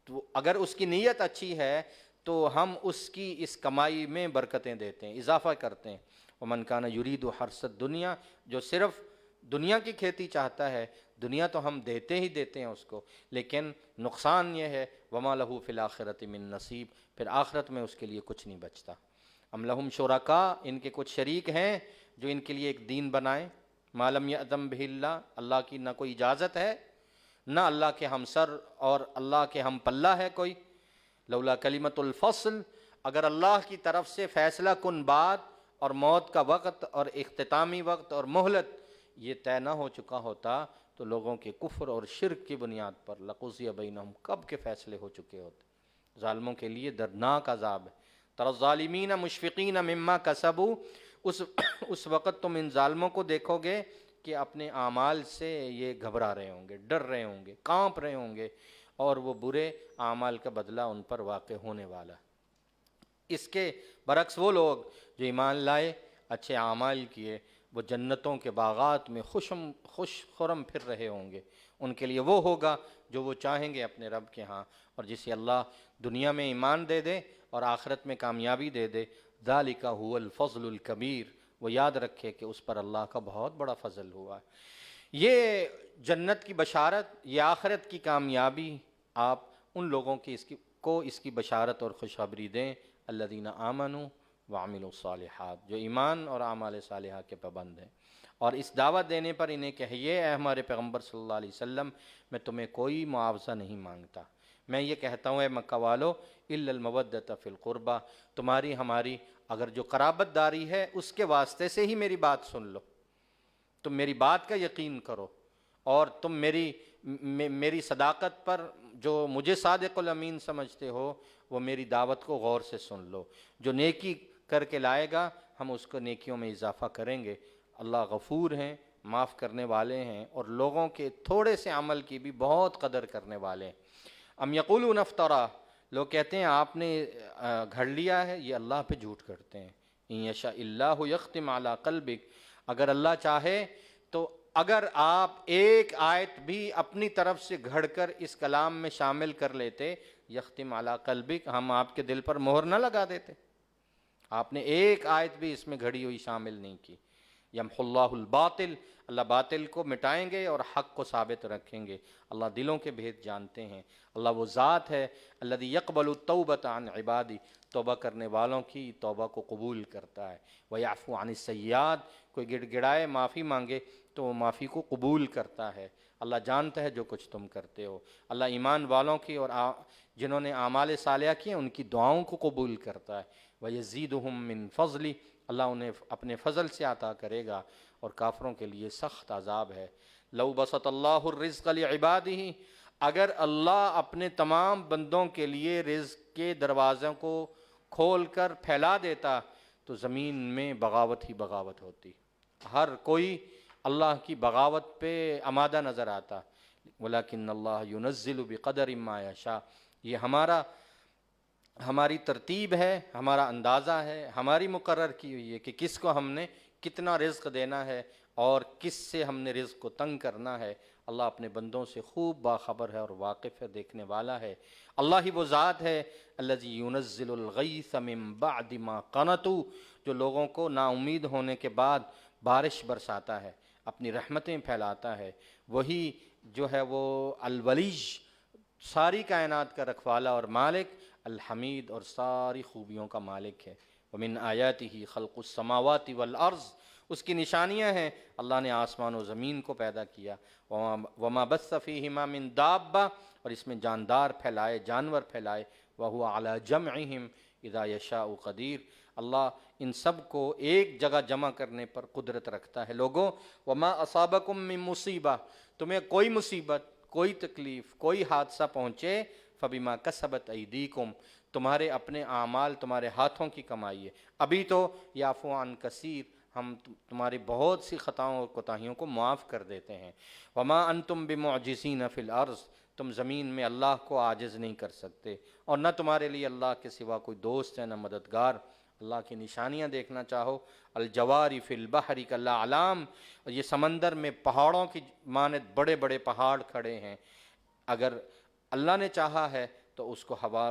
تو اگر اس کی نیت اچھی ہے تو ہم اس کی اس کمائی میں برکتیں دیتے ہیں، اضافہ کرتے ہیں. ومن کان یرید حرث الدنیا، جو صرف دنیا کی کھیتی چاہتا ہے، دنیا تو ہم دیتے ہی دیتے ہیں اس کو، لیکن نقصان یہ ہے وما لہ فی الآخرۃ من نصیب، پھر آخرت میں اس کے لیے کچھ نہیں بچتا. ام لہم شرکاء، ان کے کچھ شریک ہیں جو ان کے لیے ایک دین بنائیں. ما لم یأذن بہ اللہ، اللہ کی نہ کوئی اجازت ہے، نہ اللہ کے ہمسر اور اللہ کے ہم پلہ ہے کوئی. لولا کلمۃ الفصل، اگر اللہ کی طرف سے فیصلہ کن بات اور موت کا وقت اور اختتامی وقت اور مہلت یہ طے نہ ہو چکا ہوتا تو لوگوں کے کفر اور شرک کی بنیاد پر لقضی بینہم، کب کے فیصلے ہو چکے ہوتے. ظالموں کے لیے دردناک عذاب ہے. تری الظالمین مشفقین مما کسبوا، اس وقت تم ان ظالموں کو دیکھو گے کہ اپنے اعمال سے یہ گھبرا رہے ہوں گے، ڈر رہے ہوں گے، کانپ رہے ہوں گے، اور وہ برے اعمال کا بدلہ ان پر واقع ہونے والا. اس کے برعکس وہ لوگ جو ایمان لائے، اچھے اعمال کیے، وہ جنتوں کے باغات میں خوش خرم پھر رہے ہوں گے۔ ان کے لیے وہ ہوگا جو وہ چاہیں گے اپنے رب کے ہاں، اور جسے اللہ دنیا میں ایمان دے دے اور آخرت میں کامیابی دے دے۔ ذالک هو الفضل الکبیر، وہ یاد رکھے کہ اس پر اللہ کا بہت بڑا فضل ہوا ہے۔ یہ جنت کی بشارت، یہ آخرت کی کامیابی آپ ان لوگوں کی اس کی بشارت اور خوشخبری دیں، الذین آمنوا وعملوا الصالحات، جو ایمان اور اعمال صالحہ کے پابند ہیں، اور اس دعوت دینے پر انہیں کہیے اے ہمارے پیغمبر صلی اللہ علیہ وسلم، میں تمہیں کوئی معاوضہ نہیں مانگتا، میں یہ کہتا ہوں اے مکہ والو الا المودۃ فی القربہ، تمہاری ہماری اگر جو قرابت داری ہے اس کے واسطے سے ہی میری بات سن لو، تم میری بات کا یقین کرو، اور تم میری صداقت پر جو مجھے صادق الامین سمجھتے ہو وہ میری دعوت کو غور سے سن لو۔ جو نیکی کر کے لائے گا ہم اس کو نیکیوں میں اضافہ کریں گے۔ اللہ غفور ہیں، معاف کرنے والے ہیں، اور لوگوں کے تھوڑے سے عمل کی بھی بہت قدر کرنے والے ہیں۔ ام یقولون افطرا، لوگ کہتے ہیں آپ نے گھڑ لیا ہے، یہ اللہ پہ جھوٹ کرتے ہیں۔ ان یشاء اللہ یختم علی قلبک، اگر اللہ چاہے تو اگر آپ ایک آیت بھی اپنی طرف سے گھڑ کر اس کلام میں شامل کر لیتے، یختم علی قلبک، ہم آپ کے دل پر مہر نہ لگا دیتے۔ آپ نے ایک آیت بھی اس میں گھڑی ہوئی شامل نہیں کی۔ یمحو اللہ الباطل، اللہ باطل کو مٹائیں گے اور حق کو ثابت رکھیں گے۔ اللہ دلوں کے بھید جانتے ہیں۔ اللہ وہ ذات ہے الذی یقبل التوبۃ عن عبادی، توبہ کرنے والوں کی توبہ کو قبول کرتا ہے۔ ویعفو عن السیئات، کوئی گڑ گڑائے معافی مانگے تو وہ معافی کو قبول کرتا ہے۔ اللہ جانتا ہے جو کچھ تم کرتے ہو۔ اللہ ایمان والوں کی اور جنہوں نے اعمال صالحہ کیے ان کی دعاؤں کو قبول کرتا ہے۔ وَيَزِيدُهُم مِّن فَضْلِ، اللہ انہیں اپنے فضل سے عطا کرے گا، اور کافروں کے لیے سخت عذاب ہے۔ لَوْ بَسَطَ اللَّهُ الرِّزْقَ لِعِبَادِهِ، اگر اللہ اپنے تمام بندوں کے لیے رزق کے دروازوں کو کھول کر پھیلا دیتا تو زمین میں بغاوت ہی بغاوت ہوتی، ہر کوئی اللہ کی بغاوت پہ آمادہ نظر آتا۔ وَلَكِنَّ اللَّهَ يُنَزِّلُ بِقَدَرٍ مَّا يَشَاءُ، یہ ہماری ترتیب ہے، ہمارا اندازہ ہے، ہماری مقرر کی ہوئی ہے کہ کس کو ہم نے کتنا رزق دینا ہے اور کس سے ہم نے رزق کو تنگ کرنا ہے۔ اللہ اپنے بندوں سے خوب باخبر ہے اور واقف ہے، دیکھنے والا ہے۔ اللہ ہی وہ ذات ہے الذی ينزل الغیث من بعد ما قنطوا، جو لوگوں کو نا امید ہونے کے بعد بارش برساتا ہے، اپنی رحمتیں پھیلاتا ہے۔ وہی جو ہے وہ الولیج، ساری کائنات کا رکھوالا اور مالک، الحمید، اور ساری خوبیوں کا مالک ہے۔ ومن آیاتہ خلق السماوات والارض، اس کی نشانیاں ہیں اللہ نے آسمان و زمین کو پیدا کیا۔ وما بث فیہما من دابہ، اور اس میں جاندار پھیلائے، جانور پھیلائے۔ وہو علی جمعہم اذا یشاء قدیر، اللہ ان سب کو ایک جگہ جمع کرنے پر قدرت رکھتا ہے۔ لوگوں، وما اصابکم من مصیبہ، تمہیں کوئی مصیبت، کوئی تکلیف، کوئی حادثہ پہنچے، فبما کسبت ایدیکم، تمہارے اپنے اعمال، تمہارے ہاتھوں کی کمائی ہے۔ ابھی تو یعفو عن کثیر، ہم تمہاری بہت سی خطاؤں اور کوتاہیوں کو معاف کر دیتے ہیں۔ وما انتم بمعجزین فی الارض، تم زمین میں اللہ کو عاجز نہیں کر سکتے، اور نہ تمہارے لیے اللہ کے سوا کوئی دوست ہے، نہ مددگار۔ اللہ کی نشانیاں دیکھنا چاہو، الجواری فی البحر کالاعلام، یہ سمندر میں پہاڑوں کی مانند بڑے بڑے پہاڑ کھڑے ہیں۔ اگر اللہ نے چاہا ہے تو اس کو ہوا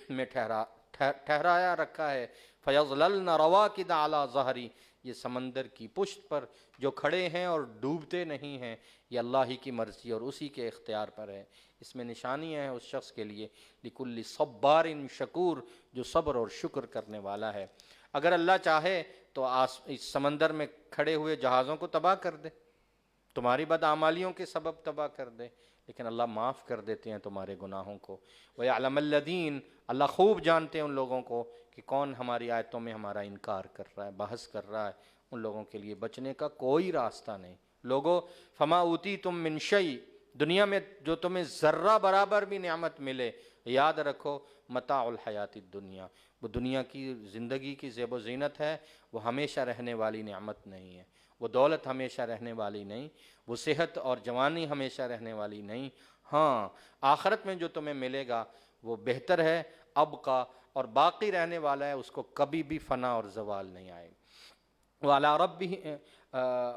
میں ٹھہرایا رکھا ہے۔ فَيَظْلَلْنَ رَوَاكِدَ عَلَى ظَهْرِ، یہ سمندر کی پشت پر جو کھڑے ہیں اور ڈوبتے نہیں ہیں، یہ اللہ ہی کی مرضی اور اسی کے اختیار پر ہے۔ اس میں نشانیاں ہیں اس شخص کے لیے، لِكُلِّ صَبَّارٍ شَكُورٍ، جو صبر اور شکر کرنے والا ہے۔ اگر اللہ چاہے تو اس سمندر میں کھڑے ہوئے جہازوں کو تباہ کر دے، تمہاری بدعمالیوں کے سبب تباہ کر دے، لیکن اللہ معاف کر دیتے ہیں تمہارے گناہوں کو۔ وَيَعْلَمَ الَّذِينَ، اللہ خوب جانتے ہیں ان لوگوں کو کہ کون ہماری آیتوں میں ہمارا انکار کر رہا ہے، بحث کر رہا ہے، ان لوگوں کے لیے بچنے کا کوئی راستہ نہیں۔ لوگوں، فما اوتیتم من شیء، دنیا میں جو تمہیں ذرہ برابر بھی نعمت ملے، یاد رکھو متاع الحیات الدنیا، وہ دنیا کی زندگی کی زیب و زینت ہے، وہ ہمیشہ رہنے والی نعمت نہیں ہے۔ وہ دولت ہمیشہ رہنے والی نہیں، وہ صحت اور جوانی ہمیشہ رہنے والی نہیں۔ ہاں، آخرت میں جو تمہیں ملے گا وہ بہتر ہے، اب کا، اور باقی رہنے والا ہے، اس کو کبھی بھی فنا اور زوال نہیں آئے گا۔ وعلی ربہ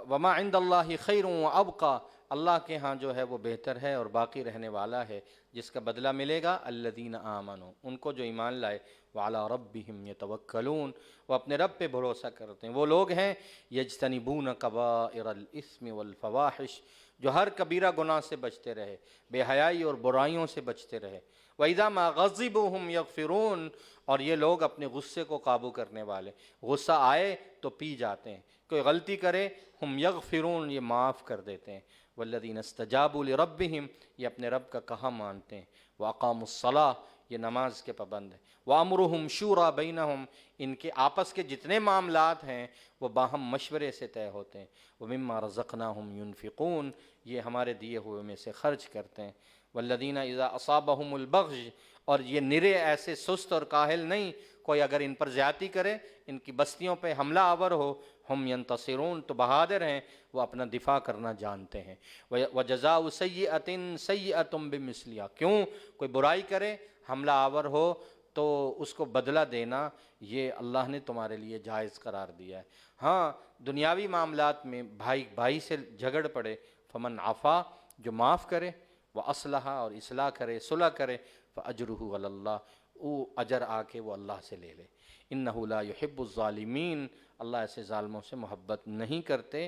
وما عند اللہ خیر وابقی، اللہ کے ہاں جو ہے وہ بہتر ہے اور باقی رہنے والا ہے، جس کا بدلہ ملے گا الذین آمنوا، ان کو جو ایمان لائے، وعلی ربہم یتوکلون، وہ اپنے رب پہ بھروسہ کرتے ہیں، وہ لوگ ہیں یجتنبون کبائر الاثم والفواحش، جو ہر کبیرہ گناہ سے بچتے رہے، بے حیائی اور برائیوں سے بچتے رہے، وَإِذَا مَا غَضِبُوا هُمْ يَغْفِرُونَ، اور یہ لوگ اپنے غصے کو قابو کرنے والے، غصہ آئے تو پی جاتے ہیں، کوئی غلطی کرے ہم یغفرون، یہ معاف کر دیتے ہیں، والذین استجابوا لربہم، یہ اپنے رب کا کہا مانتے ہیں، واقاموا الصلاۃ، یہ نماز کے پابند ہیں، وامرہم شوری بینہم، ان کے آپس کے جتنے معاملات ہیں وہ باہم مشورے سے طے ہوتے ہیں، ومما رزقناہم ینفقون، یہ ہمارے دیے ہوئے میں سے خرچ کرتے ہیں، والذین اذا اصابہم البغی، اور یہ نرے ایسے سست اور کاہل نہیں، کوئی اگر ان پر زیادتی کرے، ان کی بستیوں پہ حملہ آور ہو، ہم ینتصرون، تو بہادر ہیں، وہ اپنا دفاع کرنا جانتے ہیں، وجزاء سیئۃ سیئۃ بمثلہا، کیوں کوئی برائی کرے، حملہ آور ہو تو اس کو بدلہ دینا، یہ اللہ نے تمہارے لیے جائز قرار دیا ہے۔ ہاں دنیاوی معاملات میں بھائی بھائی سے جھگڑ پڑے، فمن عفا، جو معاف کرے، وہ اصلح، اور اصلاح کرے، صلح کرے، فاجرہ علی اللہ، وہ اجر آ کے وہ اللہ سے لے لے، انہ لا یحب الظالمین، اللہ ایسے ظالموں سے محبت نہیں کرتے،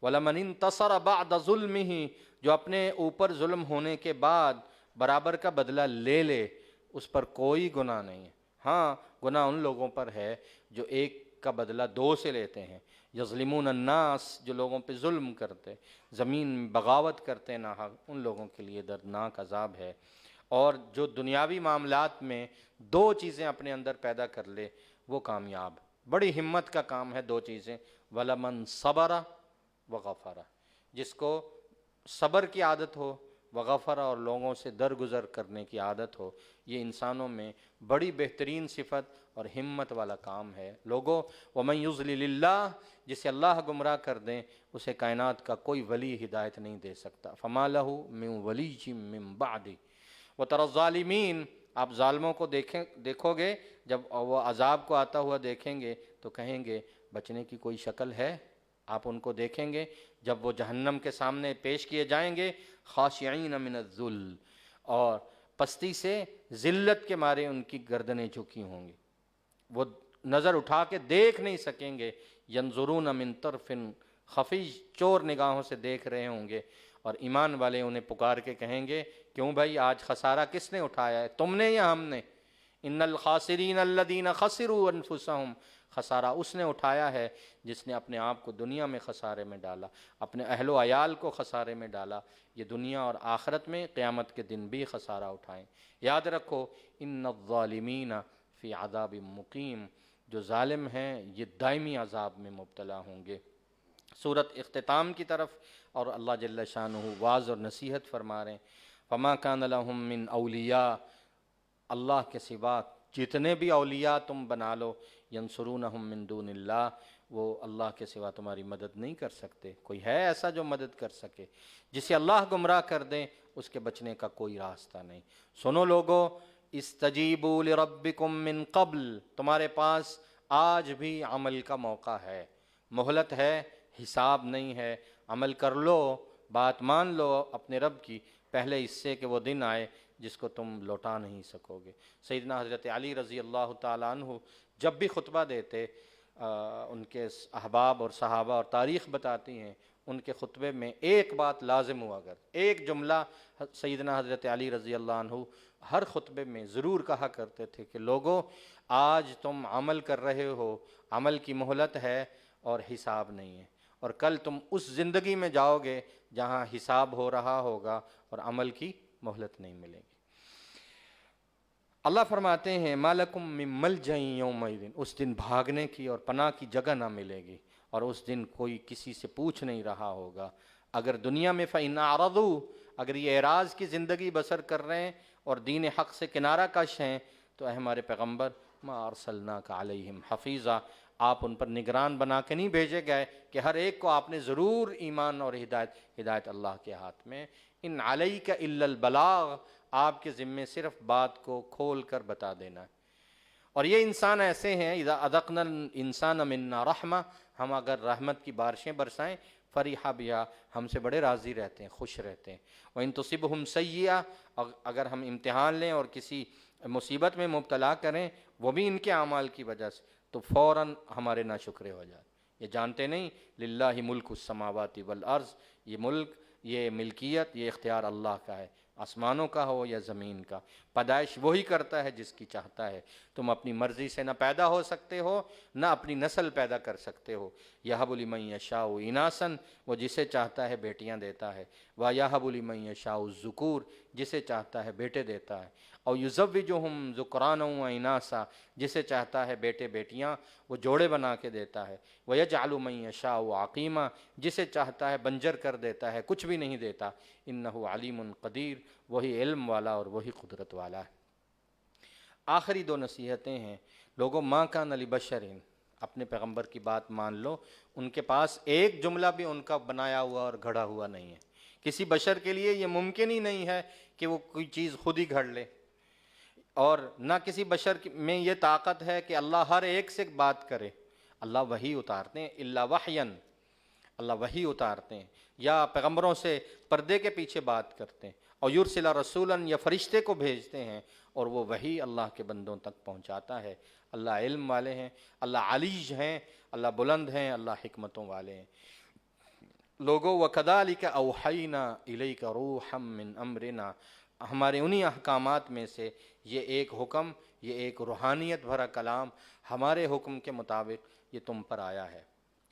وَلَمَنِ انتصر بعد ظلمہ، جو اپنے اوپر ظلم ہونے کے بعد برابر کا بدلہ لے لے، اس پر کوئی گناہ نہیں ہے۔ ہاں گناہ ان لوگوں پر ہے جو ایک کا بدلہ دو سے لیتے ہیں، یظلمون الناس، جو لوگوں پہ ظلم کرتے، زمین میں بغاوت کرتے ناحق، ان لوگوں کے لیے دردناک عذاب ہے۔ اور جو دنیاوی معاملات میں دو چیزیں اپنے اندر پیدا کر لے وہ کامیاب، بڑی ہمت کا کام ہے دو چیزیں، وَلَمَنْ صَبَرَ وَغَفَرَ، جس کو صبر کی عادت ہو، وغفر، اور لوگوں سے درگزر کرنے کی عادت ہو، یہ انسانوں میں بڑی بہترین صفت اور ہمت والا کام ہے۔ لوگوں، وَمَنْ يُضْلِلِ اللَّهُ، جسے اللہ گمراہ کر دیں اسے کائنات کا کوئی ولی ہدایت نہیں دے سکتا، فَمَا لَهُ مِنْ وَلِيٍّ مِّن بَعْدِهِ وَتَرَى الظَّالِمِينَ، آپ ظالموں کو دیکھو گے، جب وہ عذاب کو آتا ہوا دیکھیں گے تو کہیں گے بچنے کی کوئی شکل ہے؟ آپ ان کو دیکھیں گے جب وہ جہنم کے سامنے پیش کیے جائیں گے، خاشعین من الذل، اور پستی سے ذلت کے مارے ان کی گردنیں جھکی ہوں گی، وہ نظر اٹھا کے دیکھ نہیں سکیں گے، ینظرون من طرف خفی، چور نگاہوں سے دیکھ رہے ہوں گے، اور ایمان والے انہیں پکار کے کہیں گے کیوں بھائی آج خسارہ کس نے اٹھایا ہے، تم نے یا ہم نے؟ ان الخاسرین الذین خسروا انفسهم، خسارہ اس نے اٹھایا ہے جس نے اپنے آپ کو دنیا میں خسارے میں ڈالا، اپنے اہل و عیال کو خسارے میں ڈالا، یہ دنیا اور آخرت میں قیامت کے دن بھی خسارہ اٹھائیں۔ یاد رکھو ان الظالمین فی عذاب مقیم، جو ظالم ہیں یہ دائمی عذاب میں مبتلا ہوں گے۔ سورت اختتام کی طرف اور اللہ جل شانہ واعظ اور نصیحت فرما رہے ہیں، فما کان لہم من اولیاء، اللہ کے سوا جتنے بھی اولیاء تم بنا لو، ینصرونہم من دون اللہ، وہ اللہ کے سوا تمہاری مدد نہیں کر سکتے، کوئی ہے ایسا جو مدد کر سکے؟ جسے اللہ گمراہ کر دیں اس کے بچنے کا کوئی راستہ نہیں۔ سنو لوگو، استجیبوا لربکم من قبل، تمہارے پاس آج بھی عمل کا موقع ہے، مہلت ہے، حساب نہیں ہے، عمل کر لو، بات مان لو اپنے رب کی، پہلے اس سے کہ وہ دن آئے جس کو تم لوٹا نہیں سکو گے۔ سیدنا حضرت علی رضی اللہ تعالیٰ عنہ جب بھی خطبہ دیتے، ان کے احباب اور صحابہ اور تاریخ بتاتی ہیں، ان کے خطبے میں ایک بات لازم ہوا کر، ایک جملہ سیدنا حضرت علی رضی اللہ عنہ ہر خطبے میں ضرور کہا کرتے تھے کہ لوگو آج تم عمل کر رہے ہو، عمل کی مہلت ہے اور حساب نہیں ہے، اور کل تم اس زندگی میں جاؤ گے جہاں حساب ہو رہا ہوگا اور عمل کی مہلت نہیں ملے گی۔ اللہ فرماتے ہیں مالکم من ملجأ یومئذ، اس دن بھاگنے کی اور پناہ کی جگہ نہ ملے گی، اور اس دن کوئی کسی سے پوچھ نہیں رہا ہوگا۔ اگر دنیا میں فإن أعرضوا، اگر یہ اعراض کی زندگی بسر کر رہے ہیں اور دین حق سے کنارہ کش ہیں، تو اے ہمارے پیغمبر ما ارسلناک علیہم حفیظا، آپ ان پر نگران بنا کے نہیں بھیجے گئے کہ ہر ایک کو آپ نے ضرور ایمان اور ہدایت اللہ کے ہاتھ میں، ان علیک الا البلاغ، آپ کے ذمے صرف بات کو کھول کر بتا دینا ہے۔ اور یہ انسان ایسے ہیں اذا اذقنا الانسان منا رحمہ، ہم اگر رحمت کی بارشیں برسائیں فریحا بہا، ہم سے بڑے راضی رہتے ہیں، خوش رہتے ہیں۔ وَإِن تُصِبْهُمْ سَیِّئَةٌ، اگر ہم امتحان لیں اور کسی مصیبت میں مبتلا کریں وہ بھی ان کے اعمال کی وجہ سے، تو فوراً ہمارے ناشکرے ہو جائے۔ یہ جانتے نہیں للہ ملک السماوات والارض، یہ ملک، یہ ملکیت، یہ اختیار اللہ کا ہے، آسمانوں کا ہو یا زمین کا، پیدائش وہی کرتا ہے جس کی چاہتا ہے۔ تم اپنی مرضی سے نہ پیدا ہو سکتے ہو نہ اپنی نسل پیدا کر سکتے ہو۔ یہب لمن یشاء اناسا، وہ جسے چاہتا ہے بیٹیاں دیتا ہے، ویہب لمن یشاء الذکور، جسے چاہتا ہے بیٹے دیتا ہے، اور یزوجہم ذکرانا و اناسا، جسے چاہتا ہے بیٹے بیٹیاں وہ جوڑے بنا کے دیتا ہے، ویجعل من یشاء عقیما، جسے چاہتا ہے بنجر کر دیتا ہے، کچھ بھی نہیں دیتا۔ انہ علیم قدیر، وہی علم والا اور وہی قدرت والا ہے۔ آخری دو نصیحتیں ہیں لوگوں، ماں کان لبشر، اپنے پیغمبر کی بات مان لو، ان کے پاس ایک جملہ بھی ان کا بنایا ہوا اور گھڑا ہوا نہیں ہے۔ کسی بشر کے لیے یہ ممکن ہی نہیں ہے کہ وہ کوئی چیز خود ہی گھڑ لے، اور نہ کسی بشر میں یہ طاقت ہے کہ اللہ ہر ایک سے بات کرے۔ اللہ وحی اتارتے ہیں، الا وحین، اللہ وحی اتارتے ہیں یا پیغمبروں سے پردے کے پیچھے بات کرتے ہیں، اور یرسل رسولا، یا فرشتے کو بھیجتے ہیں اور وہ وحی اللہ کے بندوں تک پہنچاتا ہے۔ اللہ علم والے ہیں، اللہ علیج ہیں، اللہ بلند ہیں، اللہ حکمتوں والے ہیں۔ لوگوں وَكَذَلِكَ أَوْحَيْنَا إِلَيْكَ رُوحًا مِّنْ أَمْرِنَا، ہمارے انہی احکامات میں سے یہ ایک حکم، یہ ایک روحانیت بھرا کلام ہمارے حکم کے مطابق یہ تم پر آیا ہے۔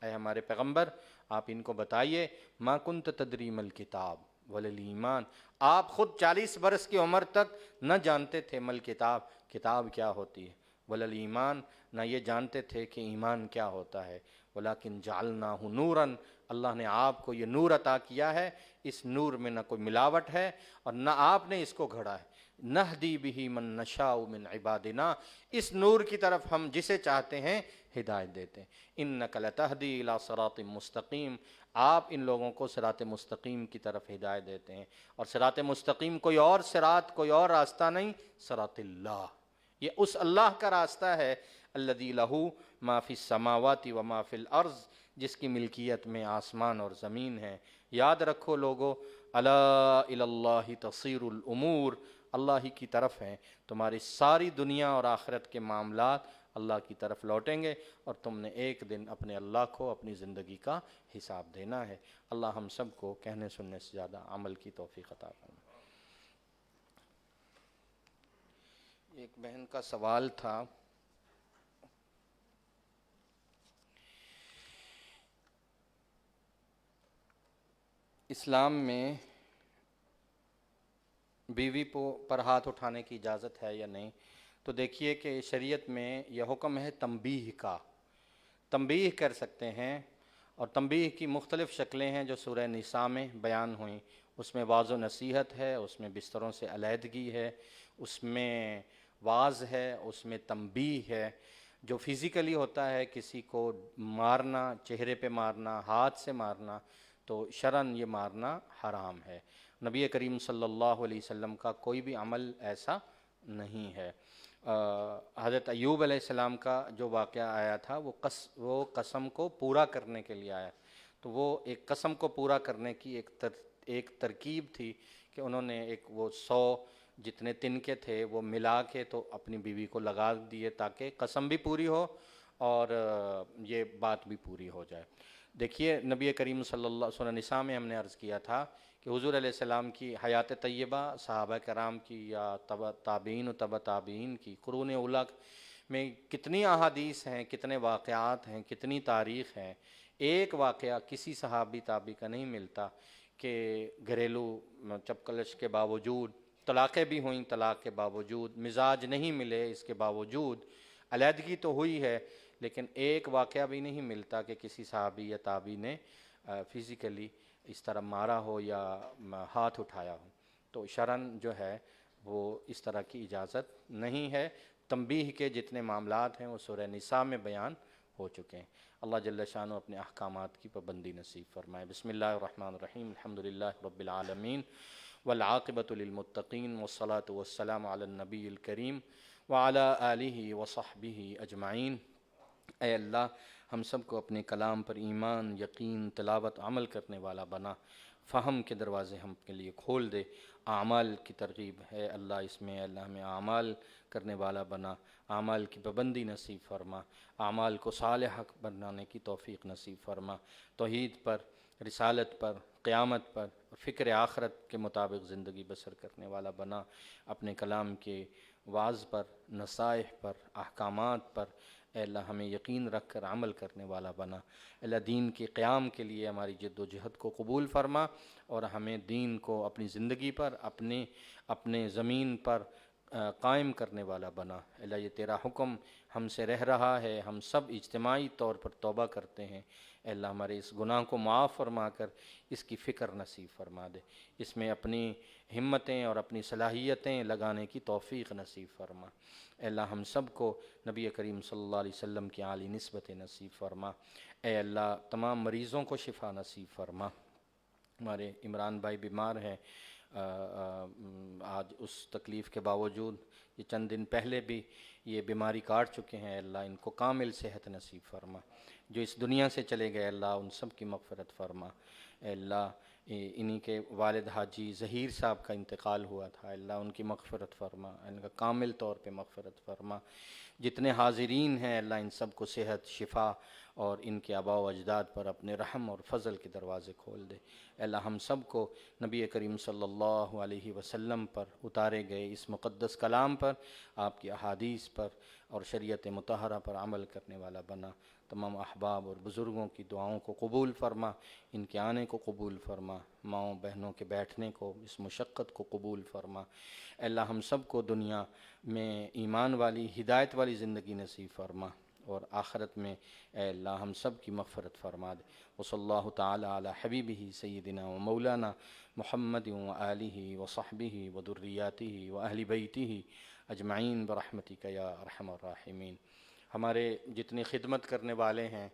اے ہمارے پیغمبر، آپ ان کو بتائیے، مَا كُنْتَ تَدْرِي مَا الْكِتَابُ وَلَا الْإِيمَانُ، آپ خود 40 برس کی عمر تک نہ جانتے تھے مل کتاب، کتاب کیا ہوتی ہے، وَلَا الْإِيمَانُ، نہ یہ جانتے تھے کہ ایمان کیا ہوتا ہے، وَلَكِنْ جَعَلْنَاهُ نُورًا، اللہ نے آپ کو یہ نور عطا کیا ہے، اس نور میں نہ کوئی ملاوٹ ہے اور نہ آپ نے اس کو گھڑا ہے۔ نہدی بہ من نشاء من عبادنا، اس نور کی طرف ہم جسے چاہتے ہیں ہدایت دیتے ہیں۔ انک لتہدی الی صراط مستقیم، آپ ان لوگوں کو صراط مستقیم کی طرف ہدایت دیتے ہیں، اور صراط مستقیم کوئی اور صراط، کوئی اور راستہ نہیں، صراط اللہ، یہ اس اللہ کا راستہ ہے، الذی لہ ما فی السماوات و ما فی الارض، جس کی ملکیت میں آسمان اور زمین ہے۔ یاد رکھو لوگو، الا الی اللہ تصیر الامور، اللہ ہی کی طرف ہیں تمہاری ساری دنیا اور آخرت کے معاملات، اللہ کی طرف لوٹیں گے، اور تم نے ایک دن اپنے اللہ کو اپنی زندگی کا حساب دینا ہے۔ اللہ ہم سب کو کہنے سننے سے زیادہ عمل کی توفیق عطا فرمائے۔ ایک بہن کا سوال تھا، اسلام میں بیوی پر ہاتھ اٹھانے کی اجازت ہے یا نہیں؟ تو دیکھیے کہ شریعت میں یہ حکم ہے تنبیہ کا، تنبیہ کر سکتے ہیں، اور تنبیہ کی مختلف شکلیں ہیں جو سورہ نساء میں بیان ہوئیں۔ اس میں واعظ و نصیحت ہے، اس میں بستروں سے علیحدگی ہے، اس میں واعظ ہے، اس میں تنبیہ ہے۔ جو فزیکلی ہوتا ہے، کسی کو مارنا، چہرے پہ مارنا، ہاتھ سے مارنا، تو شرعاً یہ مارنا حرام ہے۔ نبی کریم صلی اللہ علیہ وسلم کا کوئی بھی عمل ایسا نہیں ہے۔ حضرت ایوب علیہ السلام کا جو واقعہ آیا تھا وہ قسم کو پورا کرنے کے لیے آیا، تو وہ ایک قسم کو پورا کرنے کی ایک ترکیب تھی کہ انہوں نے وہ 100 جتنے تنکے تھے وہ ملا کے تو اپنی بیوی کو لگا دیے تاکہ قسم بھی پوری ہو اور یہ بات بھی پوری ہو جائے۔ دیکھیے نبی کریم صلی اللہ سورہ نساء میں ہم نے عرض کیا تھا کہ حضور علیہ السلام کی حیات طیبہ، صحابہ کرام کی یا تابعین و تبع تابعین کی، قرون اولیٰ میں کتنی احادیث ہیں، کتنے واقعات ہیں، کتنی تاریخ ہیں۔ ایک واقعہ کسی صحابی تابعی کا نہیں ملتا کہ گھریلو چپکلش کے باوجود، طلاقیں بھی ہوئیں، طلاق کے باوجود مزاج نہیں ملے، اس کے باوجود علیحدگی تو ہوئی ہے، لیکن ایک واقعہ بھی نہیں ملتا کہ کسی صحابی یا تابعی نے فزیکلی اس طرح مارا ہو یا ہاتھ اٹھایا ہو۔ تو شرعاً جو ہے وہ اس طرح کی اجازت نہیں ہے۔ تنبیہ کے جتنے معاملات ہیں وہ سورہ نساء میں بیان ہو چکے ہیں۔ اللہ جل شانہ اپنے احکامات کی پابندی نصیب فرمائے۔ بسم اللہ الرحمن الرحیم، الحمدللہ رب العالمین، والعاقبۃ للمتقین، والصلاة والسلام علی النبی الکریم وعلی آلہ وصحبہ اجمعین۔ اے اللہ ہم سب کو اپنے کلام پر ایمان، یقین، تلاوت، عمل کرنے والا بنا، فہم کے دروازے ہم کے لیے کھول دے۔ اعمال کی ترغیب ہے اللہ اس میں، اللہ ہمیں اعمال کرنے والا بنا، اعمال کی پابندی نصیب فرما، اعمال کو صالحہ بنانے کی توفیق نصیب فرما، توحید پر، رسالت پر، قیامت پر، فکر آخرت کے مطابق زندگی بسر کرنے والا بنا، اپنے کلام کے وعظ پر، نصائح پر، احکامات پر اے اللہ ہمیں یقین رکھ کر عمل کرنے والا بنا۔ اللہ دین کے قیام کے لیے ہماری جد و جہد کو قبول فرما، اور ہمیں دین کو اپنی زندگی پر، اپنے زمین پر قائم کرنے والا بنا۔ اللہ یہ تیرا حکم ہم سے رہ رہا ہے، ہم سب اجتماعی طور پر توبہ کرتے ہیں، اے اللہ ہمارے اس گناہ کو معاف فرما کر اس کی فکر نصیب فرما دے، اس میں اپنی ہمتیں اور اپنی صلاحیتیں لگانے کی توفیق نصیب فرما۔ اے اللہ ہم سب کو نبی کریم صلی اللہ علیہ وسلم کی عالی نسبت نصیب فرما۔ اے اللہ تمام مریضوں کو شفا نصیب فرما۔ ہمارے عمران بھائی بیمار ہیں، آج اس تکلیف کے باوجود یہ چند دن پہلے بھی یہ بیماری کاٹ چکے ہیں، اللہ ان کو کامل صحت نصیب فرما۔ جو اس دنیا سے چلے گئے اللہ ان سب کی مغفرت فرما۔ اے اللہ انہی کے والد حاجی ظہیر صاحب کا انتقال ہوا تھا، اللہ ان کی مغفرت فرما، ان کا کامل طور پہ مغفرت فرما۔ جتنے حاضرین ہیں اللہ ان سب کو صحت، شفا اور ان کے آباء و اجداد پر اپنے رحم اور فضل کے دروازے کھول دے۔ اے اللہ ہم سب کو نبی کریم صلی اللہ علیہ وسلم پر اتارے گئے اس مقدس کلام پر، آپ کی احادیث پر اور شریعت مطہرہ پر عمل کرنے والا بنا۔ تمام احباب اور بزرگوں کی دعاؤں کو قبول فرما، ان کے آنے کو قبول فرما، ماؤں بہنوں کے بیٹھنے کو، اس مشقت کو قبول فرما۔ اے اللہ ہم سب کو دنیا میں ایمان والی، ہدایت والی زندگی نصیب فرما، اور آخرت میں اے اللہ ہم سب کی مغفرت فرما دے۔ وصلی اللہ تعالی علی حبیبہ سیدنا و مولانا محمد و آلہ و صحبہ و ذریاتہ و اہل بیتہ اجمعین برحمتک یا ارحم الراحمین۔ ہمارے جتنے خدمت کرنے والے ہیں